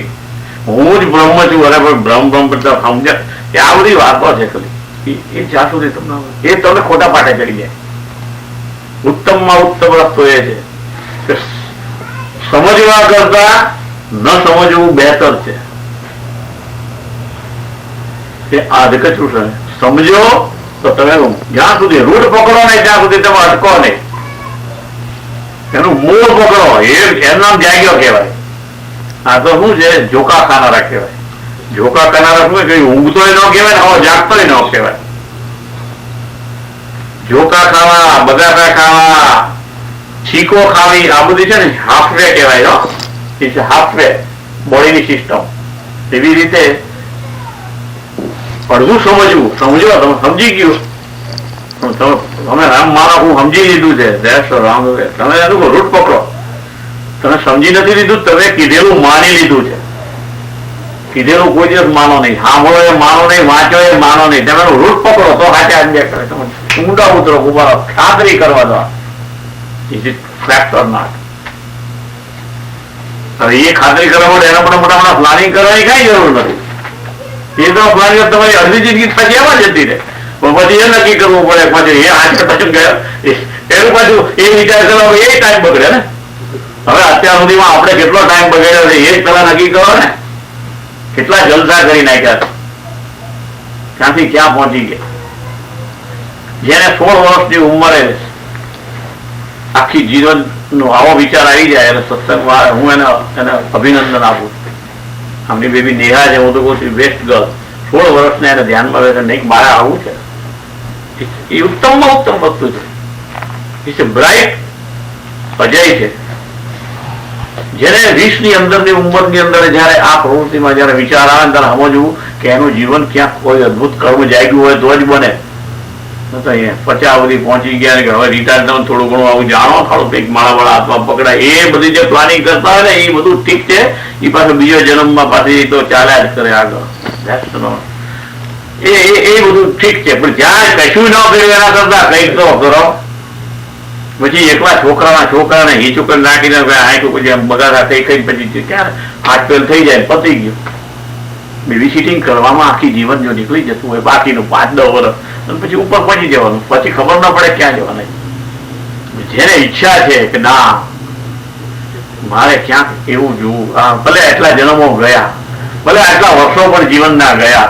હું જ બ્રહ્મ છું. અરે બ્રહ્મ બધા સમજ્યા એ આ બધી વાતો છે ખાલી એ જ્યાં સુધી તમને એ તમને ખોટા પાટે ચડી જાય. ઉત્તમમાં ઉત્તમ રસ્તો એ છે કે સમજવા કરતા ન સમજવું બહેતર છે. એ આધકચરું છે. સમજો તો તમે જ્યાં સુધી રૂટ પકડો નહીં ત્યાં સુધી તમે અટકો નહીં. એનું મૂળ પકડો એનું નામ જાગ્યો કહેવાય. આ તો શું છે જોકા ખાનારા કહેવાય. જોકા ખાનારા શું કઈ ઊંઘતોય ન કહેવાય ને હવે જાગતોય ન કહેવાય. જોકા ખાવા, બગાટા ખાવા, છીકો ખાવી આ બધી છે ને હાફવે કહેવાય. હાફવે બોડીની સિસ્ટમ. એવી રીતે અડધું સમજવું. સમજો તમે સમજી ગયું તમે રામ મારા હું સમજી લીધું છે રામ તમે એનું રૂટ પકડો. તમે સમજી નથી લીધું તમે કીધેલું માની લીધું છે. કીધેલું કોઈ દિવસ માનો નહીં, સાંભળો એ માનો નહીં, વાંચો એ માનો નહીં. તમે એનું રૂટ પકડો તો સાચા અન્યાય કરે. તમે ઊંડા ઉતરો ઉભા ખાતરી કરવા દો is it fact or not. હવે એ ખાતરી કરવા માટે એના માટે મોટા મોટા પ્લાનિંગ કરવાની કઈ જરૂર નથી. એ તો પ્લાનિંગ તમારી અડધી જિંદગી પછી એમાં જતી રહે. પછી એ નક્કી કરવું પડે પછી એ હાથ પાછું ગયા એનું પાછું એ વિચાર કરવા એ ટાઈમ બગડે ને. હવે અત્યાર સુધીમાં આપણે કેટલો ટાઈમ બગડ્યો છે એ પેલા નક્કી કરો ને. કેટલા જલસા કરી નાખ્યા, ક્યાંથી ક્યાં પહોંચી ગયા. જેને 16 વર્ષની ઉંમરે આખી જીવન નો આવો વિચાર આવી જાય અને સત્સંગમાં હું એને અભિનંદન આપું. આમની બેબી નેહા છે, હું તો કહું છું બેસ્ટ ગર્લ. 16 વર્ષને એને ધ્યાનમાં આવે નહીં મારે આવું છે. એ ઉત્તમમાં ઉત્તમ વસ્તુ છે. ઇટ્સ એ બ્રાઇટ અજય છે. જેને 20 ની અંદરની ઉંમરની અંદર જયારે આ પ્રવૃત્તિમાં જયારે વિચાર આવે ત્યારે સમજવું કે એનું જીવન ક્યાંક કોઈ અદભુત કર્મ જાગ્યું હોય તો જ બને. 50 બધી પહોંચી ગયા કે હવે રિટાયર થવાનું થોડું ઘણું આવું જાણો, થોડું કંઈક માળા હાથમાં પકડાય એ બધી જે પ્લાનિંગ કરતા હોય ને એ બધું ઠીક છે. એ પાછું બીજો જન્મમાં પાછી તો ચાલ્યા જ કરે આગળ. એ બધું ઠીક છે પણ જ્યાં કશું ન કર્યું એના કરતા કંઈક તો કરો. પછી એકલા છોકરાને એ છોકરા નાખીને પછી બગાડા કઈ કઈ પછી ક્યાં હાથ પેલ થઈ જાય પતી ગયું. બેબી સિટિંગ કરવામાં આખી જીવન જો નીકળી જતું હોય બાકીનું 5-10 વર્ષ પછી ઉપર પહોંચી જવાનું પછી ખબર ન પડે ક્યાં જવાના. જેને ઈચ્છા છે કે ના મારે ક્યાંક એવું જોવું, ભલે એટલા જન્મો ગયા, ભલે આટલા વર્ષો પણ જીવનના ગયા,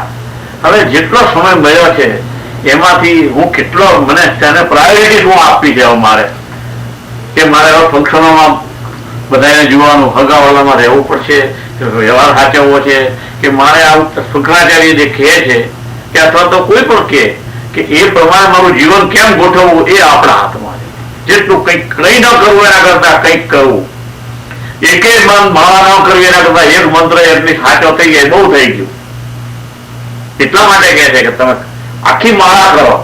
હવે જેટલો સમય ગયો છે એમાંથી હું કેટલો મને તેને પ્રાયોરિટી શું આપવી છે. મારે કે મારે હવે ફંક્શનોમાં બધાને જોવાનું, હગાવાલામાં રહેવું પડશે, વ્યવહાર સાચવવો છે કે મારે આવું શંકરાચાર્ય જે કહે છે કે અથવા તો કોઈ પણ કે એ પ્રમાણે મારું જીવન કેમ ગોઠવવું એ આપણા હાથમાં છે. જેટલું કંઈક કંઈ ન કરવું એના કરતા કંઈક કરવું. એકે માળા ન કરવી એના કરતા એક મંત્ર એટલી સાચો થઈ જાય બહુ થઈ ગયું. એટલા માટે કહે છે કે તમે આખી માળા કરો.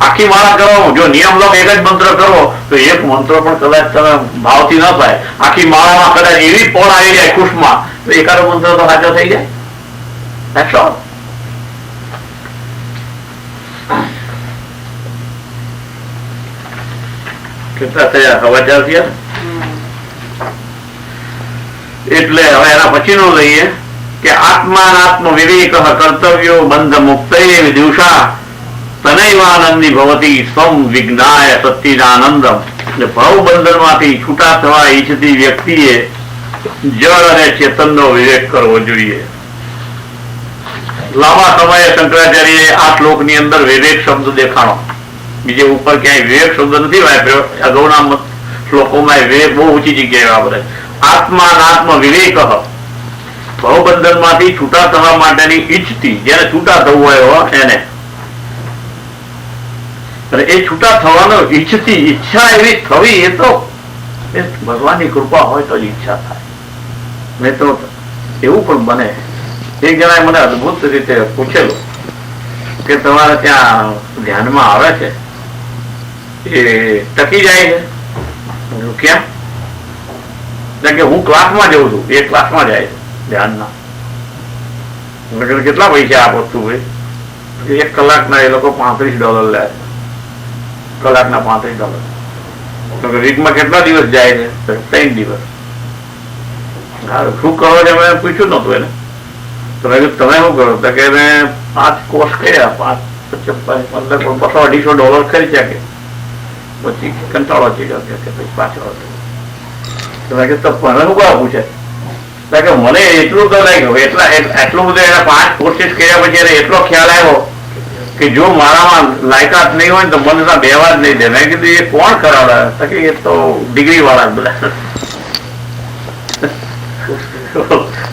આખી માળા કરો જો નિયમ લો એક જ મંત્ર કરો તો એક મંત્ર પણ કદાચ તમે ભાવથી ન થાય. આખી માળામાં કદાચ એવી પોળ આવી જાય ખુશમાં તો એકાદો મંત્ર તો સાચો થઈ જાય. That's all. કેટલા થયા? હવા ચાર થયા. એટલે હવે એના પછીનું લઈએ કે આત્માનાત્મ વિવેક કર્તવ્યો બંધ મુક્ત દિવસા તનૈવાનંદી ભવતી સ્વમ વિજ્ઞાય સચ્ચિદાનંદમ. એટલે ભવબંધન માંથી છૂટા થવા ઈચ્છતી વ્યક્તિએ જળ અને ચેતનનો વિવેક કરવો જોઈએ. લાંબા સમયે શંકરાચાર્યએ આ શ્લોકની અંદર વિવેક શબ્દ દેખાણો. બીજે ઉપર ક્યાંય વિવેક શબ્દ નથી વાપર્યો. અગાઉના શ્લોકોમાં વિવેક બહુ ઊંચી જગ્યાએ વાપરે. આત્માનાત્મ વિવેક ભવબંધન માંથી છૂટા થવા માટેની ઈચ્છતી, જેને છૂટા થવું હોય એને, એ છૂટા થવાનો ઈચ્છતી, ઈચ્છા એવી થવી એ તો ભગવાનની કૃપા હોય તો જ ઈચ્છા થાય. નહીં તો એવું પણ બને. એક જણાએ મને અદભુત રીતે પૂછેલું કે તમારે ત્યાં ધ્યાનમાં આવે છે એ ટકી જાય છે. કેમ? કે હું ક્લાસમાં જઉં છું, એ ક્લાસમાં જાય છે ધ્યાનના. કેટલા પૈસા આપો તું ભાઈ? 1 કલાકના એ લોકો $35 લે છે. કલાકના $35. વીકમાં કેટલા દિવસ જાય છે? 3 દિવસ. શું કરો છો? મેં પૂછ્યું નતું એને. તમે શું કરો? તો કે મેં 5 કોર્સ કર્યા, $200-250 ખર્ચ્યા. કે પછી કંટાળો ચીડ્યો કે પાછળ મને શું કરવા પૂછે? કે મને એટલું તો લાગ્યું, એટલું બધું એના 5 કોર્સીસ કર્યા પછી એને એટલો ખ્યાલ આવ્યો કે જો મારામાં લાયકાત નહીં હોય ને તો મને ત્યાં બેવા જ નહીં દે. મેં કીધું એ કોણ કરાવડાવે? કે એ તો ડિગ્રી વાળા બધા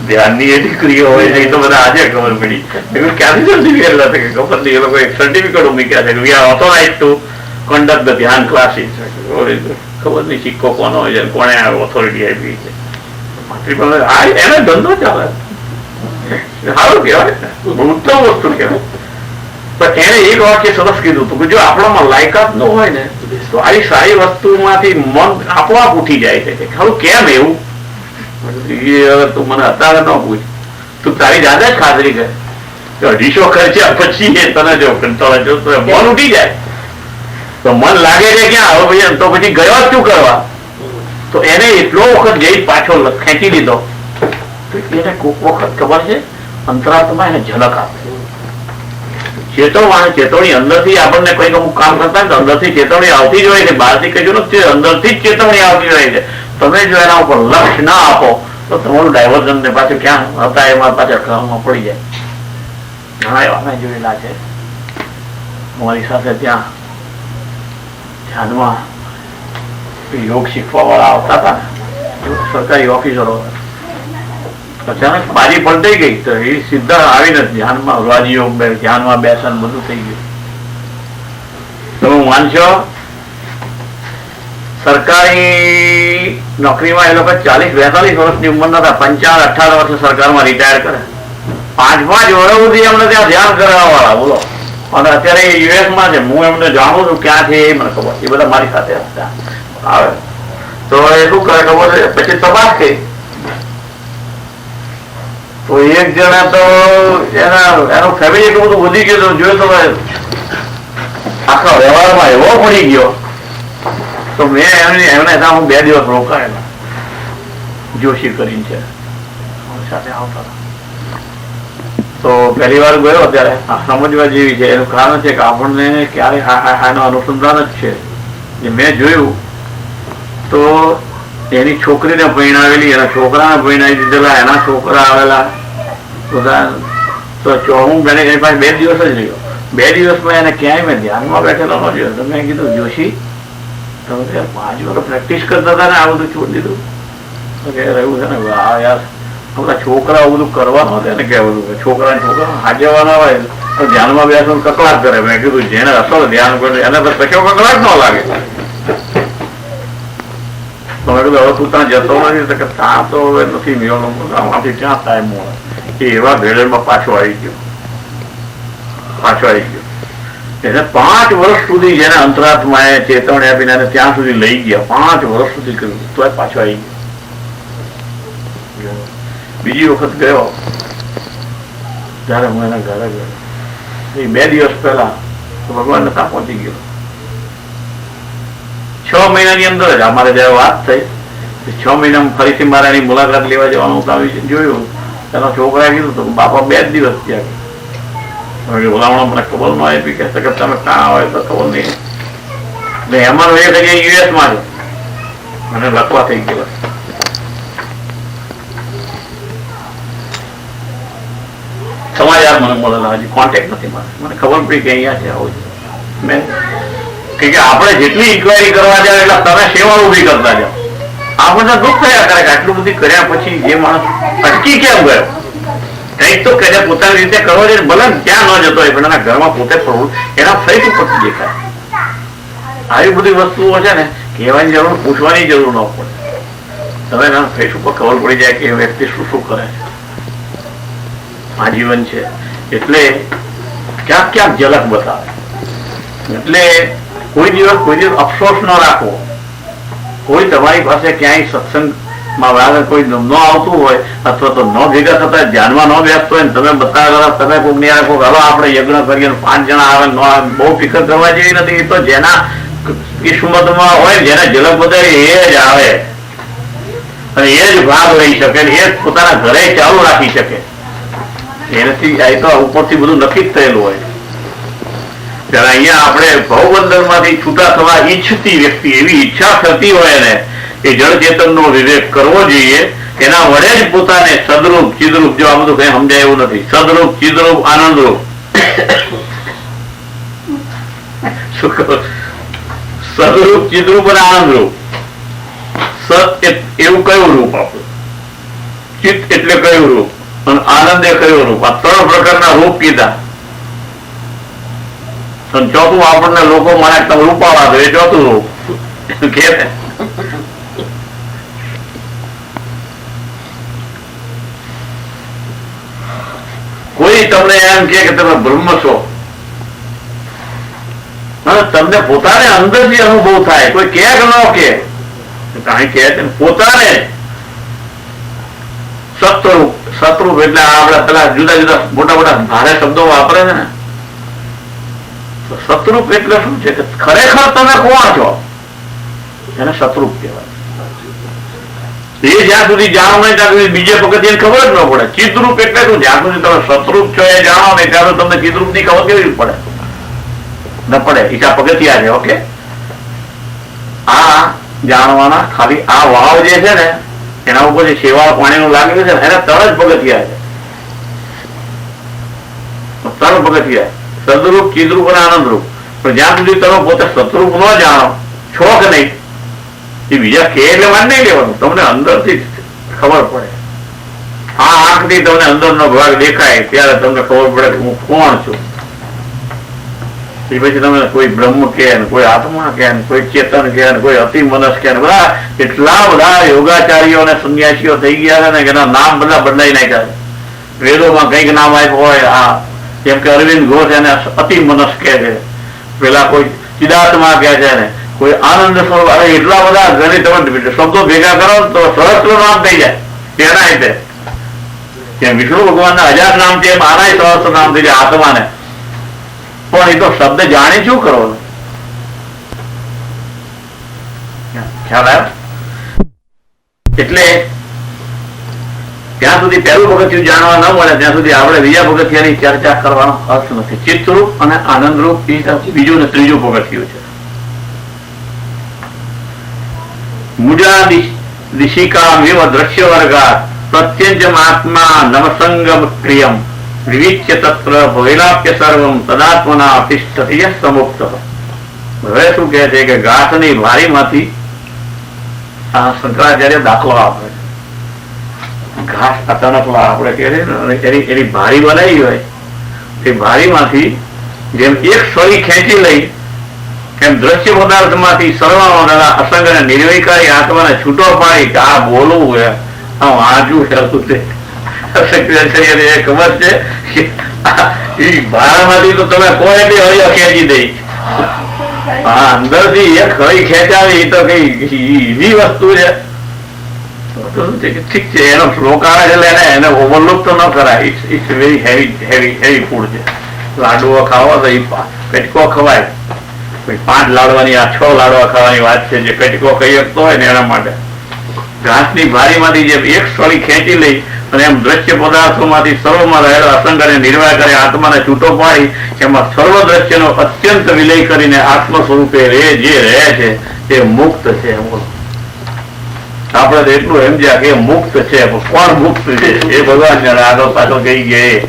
ધ્યાનની એ ડિગ્રીઓ હોય છે. એ તો બધા આજે ખબર પડી. ક્યાંથી સર્ટિફિકેટ કે ખબર નહીં. એ લોકો એક સર્ટિફિકેટ મૂક્યા છે, we are authorise to conduct the ધ્યાન ક્લાસીસ. ખબર નહીં સિક્કો કોનો હોય છે, કોને ઓથોરિટી આપી છે. એને ધંધો ચાલે, સારું કહેવાય, ઉત્તમ વસ્તુ કહેવાય. પણ એને એક વાક્ય સરસ કીધું હતું કે જો આપણામાં લાયકાત ન હોય ને તો આવી સારી વસ્તુમાંથી મન આપોઆપ ઉઠી જાય છે. ખરું કેમ એવું? તું મને અત્યારે ન પૂછ, તું તારી જાતે જ ખાતરી કર. 250 ખર્ચ્યા પછી તને જો કંટાળો જો તો મન ઉઠી જાય. તો મન લાગે છે ક્યાં? હવે ભાઈ તો પછી ગયો શું કરવા? તો એને એટલો વખત જઈ પાછો ખેંચી લીધો. તો એને કોક વખત ખબર છે અંતરાત્મા એને ઝલક આપે. ચેતવણી અંદરથી આપણને કઈક અમુક કામ કરતા હોય તો અંદરથી ચેતવણી આવતી જ હોય છે. બહારથી કશું નથી, અંદરથી જ ચેતવણી આવતી હોય છે. તમે જો એના ઉપર લક્ષ ના આપો તો તમારું ડાયવર્ઝન ને પાછું ક્યાં હતા એમાં પાછા ક્રમમાં પડી જાય. ઘણા એવા મેં જોયેલા છે. અમારી સાથે ત્યાં ધ્યાનમાં યોગ શીખવા વાળા આવતા હતા, સરકારી ઓફિસરો. અચાનક બારી પલટાઈ ગઈ તો એ સીધા આવીને ધ્યાનમાં રાજયોગ ધ્યાનમાં બેસન બધું થઈ ગયું. તમે માનશો સરકારી નોકરીમાં એ લોકો 40-42 વર્ષની ઉંમરના હતા, 55-58 વર્ષે સરકારમાં રિટાયર કરે. 5-5 વર્ષ સુધી એમને ત્યાં ધ્યાન કરવા વાળા, બોલો. અને અત્યારે યુએસમાં છે. હું એમને જાણું છું ક્યાં છે એ મને ખબર. એ બધા મારી સાથે આવે તો એ શું કરે ખબર છે? પછી તપાસ કરી તો એક જણા તો એનું ફેમિલી એટલું બધું વધી ગયું જોયું તો આખા વ્યવહારમાં એવો પડી ગયો. તો મેં એમને હું 2 દિવસ રોકાયેલા. જોશી કરીને છે સાથે આવતા. તો પહેલી વાર ગયો ત્યારે સમજવા જેવી છે. એનું કારણ છે કે આપણને ક્યારે આનો અનુસંધાન જ છે. જે મેં જોયું તો એની છોકરીને પરણાવેલી, એના છોકરાને પરણાવી દીધેલા, એના છોકરા આવેલા બધા. તો હું એની પાસે 2 દિવસ જ રહ્યો. 2 દિવસમાં એને ક્યાંય મેં ધ્યાનમાં બેઠેલો ન જોયો. તો મેં કીધું જોશી તમે 5 વર્ષ પ્રેક્ટિસ કરતા હતા ને આ બધું છોડી દીધું? રહ્યું છે ને યાર, આપણા છોકરા બધું કરવાનું હતું ને. કે બધું છોકરા હાજવાના હોય તો ધ્યાનમાં બેસવાનું કકડાટ કરે. મેં કીધું જેને અસલ ધ્યાન કરે એને તો કશો કકડાટ ન લાગે. તમે કીધું હવે તું ત્યાં જતો નથી કે ત્યાં તો હવે નથી મેળવવાનું, આમાંથી ક્યાં ટાઈમ મળે. એ એવા ભેળમાં પાછો આવી ગયો. એને 5 વર્ષ સુધી જેને અંતરાત્માએ ચેતવણી આપીને એને ત્યાં સુધી લઈ ગયા. 5 વર્ષ સુધી કર્યું તો પાછો આવી ગયો. બીજી વખત ગયો જયારે હું એના ઘરે ગયો, એ 2 દિવસ પહેલા ભગવાન ત્યાં પહોંચી ગયો. 6 મહિનાની અંદર જ અમારે જયારે વાત થઈ, 6 મહિનામાં ફરીથી મારે એની મુલાકાત લેવા જવાનું જોયું. એના છોકરાએ કીધું તો બાપા 2 જ દિવસ થયા. બોલાવણો મને ખબર ન આપી કે તમે ક્યાં હોય તો ખબર નહીં. એટલે એમાં એ જગ્યાએ યુએસ માં છે, મને લખવા થઈ ગયો. સમાચાર મને મળેલા, હજી કોન્ટેક્ટ નથી મારે. મને ખબર પડી કે અહીંયા છે આવું મેં કે આપણે જેટલી ઇન્કવાયરી કરવા જાવ એટલે તમે સેવા ઉભી કરતા જાઓ. આપણને દુઃખ થયા કરે કે આટલું બધું કર્યા પછી જે માણસ અટકી કેમ ગયો? કંઈક તો કરે પોતાની રીતે કરવો જોઈએ. ભલે ક્યાં ન જતો હોય પણ એના ઘરમાં પોતે પડવું, એના ફેસ ઉપર દેખાય. આવી બધી વસ્તુઓ છે ને કહેવાની જરૂર, પૂછવાની જરૂર ન પડે. તમે એના ફેસ ઉપર ખબર પડી જાય કે એ વ્યક્તિ શું શું કરે છે. આજીવન છે એટલે ક્યાંક ક્યાંક ઝલક બતાવે. એટલે કોઈ દિવસ અફસોસ ન રાખવો. કોઈ તમારી પાસે ક્યાંય સત્સંગમાં કોઈ ન આવતું હોય અથવા તો ન ભેગા થતા ધ્યાનમાં ન બેસતો હોય, તમે બતાવ્યા તમે કોઈક ને રાખો હાલો આપણે યજ્ઞ કરીએ 5 જણા આવે, ન આવે, બહુ ફિકર કરવા જેવી નથી. એ તો જેના કિસ્મતમાં હોય, જેને ઝલક બતાવી એ જ આવે અને એ જ ભાગ લઈ શકે, એ જ પોતાના ઘરે ચાલુ રાખી શકે. એનાથી આ તો ઉપરથી બધું નક્કી જ થયેલું હોય. ત્યારે અહીંયા આપણે ભવબંધન માંથી છૂટા થવા ઈચ્છતી વ્યક્તિ, એવી ઈચ્છા થતી હોય ને, એ જળ ચેતન નો વિવેક કરવો જોઈએ. એના વડે જ પોતાને સદરૂપ ચિદરૂપ, જો આ બધું કઈ સમજાય એવું નથી, સદરૂપ ચિદરૂપ આનંદરૂપ સદરૂપ ચિદરૂપ અને આનંદરૂપ. સત એવું કયું રૂપ આપણું, ચિત્ત એટલે કયું રૂપ અને આનંદ એ કયું રૂપ? આ 3 પ્રકારના રૂપ કીધા. ચોથું આપણને લોકો મને તમે રૂપાવા દો, એ 4થું રૂપ કે કોઈ તમને એમ કે તમે બ્રહ્મ છો, તમને પોતાને અંદરથી અનુભવ થાય. કોઈ કે ન કે કઈ કે પોતાને સતરૂપ. સતરૂપ એટલે આપડે પેલા જુદા જુદા મોટા મોટા ભારે શબ્દો વાપરે છે ને. સતરૂપ એટલે શું છે કે ખરેખર તમે કોણ છો એને સતરૂપ કહેવાય. એ જ્યાં સુધી જાણો નહીં ત્યાં સુધી બીજે પગથિયે ખબર જ ન પડે. ચિત્રૂપ એટલે શું? જ્યાં સુધી તમે સતરૂપ છો એ જાણો નહીં ત્યાં સુધી તમને ચિત્રૂપ ની ખબર કેવી પડે? ન પડે. ઈશા પગથિયા છે. ઓકે, આ જાણવાના ખાલી આ વાવ જે છે ને એના ઉપર જે શેવાળ પાણીનું લાગેલું છે ને એના 3 જ પગથિયા છે. 3 પગથિયા, સદરૂપ ચિદરૂપ અને આનંદરૂપ. પણ જ્યાં સુધી તમે પોતે સતરૂપ ન જાણો છો કે નહીં, એ બીજા કે એટલે માન નહીં લેવાનું. તમને અંદરથી ખબર પડે. આ આંખથી તમને અંદરનો ભાગ દેખાય ત્યારે તમને ખબર પડે કે હું કોણ છું. એ પછી તમે કોઈ બ્રહ્મ કે, કોઈ આત્મા કે, કોઈ ચેતન કે, કોઈ અતિ મનસ કે, બધા એટલા બધા યોગાચાર્યો અને સંન્યાસીઓ થઈ ગયા છે ને કે એના નામ બધા બદલાઈ નાખ્યા છે. વેદોમાં કઈક નામ આપ્યું હોય. આ જેમ કે અરવિંદ ઘોષ એને અતિ મનસ કે છે, પેલા કોઈ ચિદાત્મા કે છે ને, કોઈ આનંદ સ્વરૂપ. એટલા બધા ઘણી તમે શબ્દો ભેગા કરો તો સહસ્ત્ર નામ થઈ જાય. તેના રીતે જેમ વિષ્ણુ ભગવાન ના 1000 નામ છે એમ આના સહસ્ત્ર નામ થઈ જાય આત્માને. પણ એ તો શબ્દ જાણી શું કરવાનું? ખ્યાલ આવ્યો? એટલે ત્યાં સુધી પહેલું પગથિયું જાણવા ન મળે ત્યાં સુધી આપણે બીજા પગથિયાની ચર્ચા કરવાનો અર્થ નથી. ચિત્તરૂપ અને આનંદરૂપ બીજું ને ત્રીજું પગથિયું છે. મુજા દિશિકા વિવ દ્રશ્ય વર્ગા પ્રત્યંજમ આત્મા નવસંગમ ક્રિયમ વિવિચ્ય તત્ર ભૈલાપ્ય સર્વમ તદાત્મના તિષ્ઠતિ સમુક્ત. હવે શું કહે છે કે ગાંઠની ભારીમાંથી આ શંકરાચાર્ય દાખલો આપે છે. ઘાસ અચાનક આપણે કહે એની ભારી બનાવી હોય તે ભારીમાંથી જેમ એક સળી ખેંચી લઈ એમ દ્રશ્ય પદાર્થ માંથી સર્વમાં અસંગ અને નિર્વિકારી આત્માને છૂટો પાડી કે આ બોલવું આ વાંચવું છે. ખબર છે એ ભારામાંથી તો તમે કોઈ બી હળિયો ખેંચી દઈ. હા, અંદર થી એક હળી ખેંચાવી તો કઈ ઈઝી વસ્તુ છે. તો ઠીક છે, એનો શ્લોક આવે છે એટલે એને ઓવરલુક તો ન કરાય. ઇટ્સ વેરી હેવી ફૂડ છે. લાડુઓ ખાવા તો એ પેટકો ખવાય. 5 લાડવાની આ 6 લાડવા ખાવાની વાત છે. જે પેટકો કહી શકતો હોય ને એના માટે ઘાસની ભારીમાંથી જે એક સ્થળી ખેંચી લઈ અને એમ દ્રશ્ય પદાર્થોમાંથી સર્વમાં રહેલા અસંગને નિર્વાહ કરે, આત્માને છૂટો પાડી એમાં સર્વ દ્રશ્યનો અત્યંત વિલય કરીને આત્મ સ્વરૂપે જે રહે છે તે મુક્ત છે. આપણે તો એટલું સમજ્યા કે મુક્ત છે, કોણ મુક્ત છે એ ભગવાન જાણે. આગળ પાછળ કઈ ગયા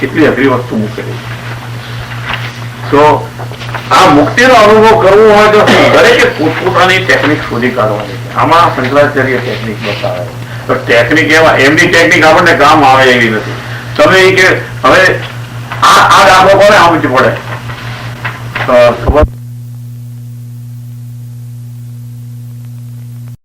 કેટલી અઘરી વસ્તુ મૂકેલી. તો આ મુક્તિનો અનુભવ કરવો હોય તો દરેકે પોતપોતાની ટેકનિક શોધી કાઢવાની છે. આમાં શંકરાચાર્ય ટેકનિક બતાવે. તો ટેકનિક એવા એમની ટેકનિક આપણને કામ આવે એવી નથી. તમે એ કે હવે આ દાખલો કોને સમજ પડે ખબર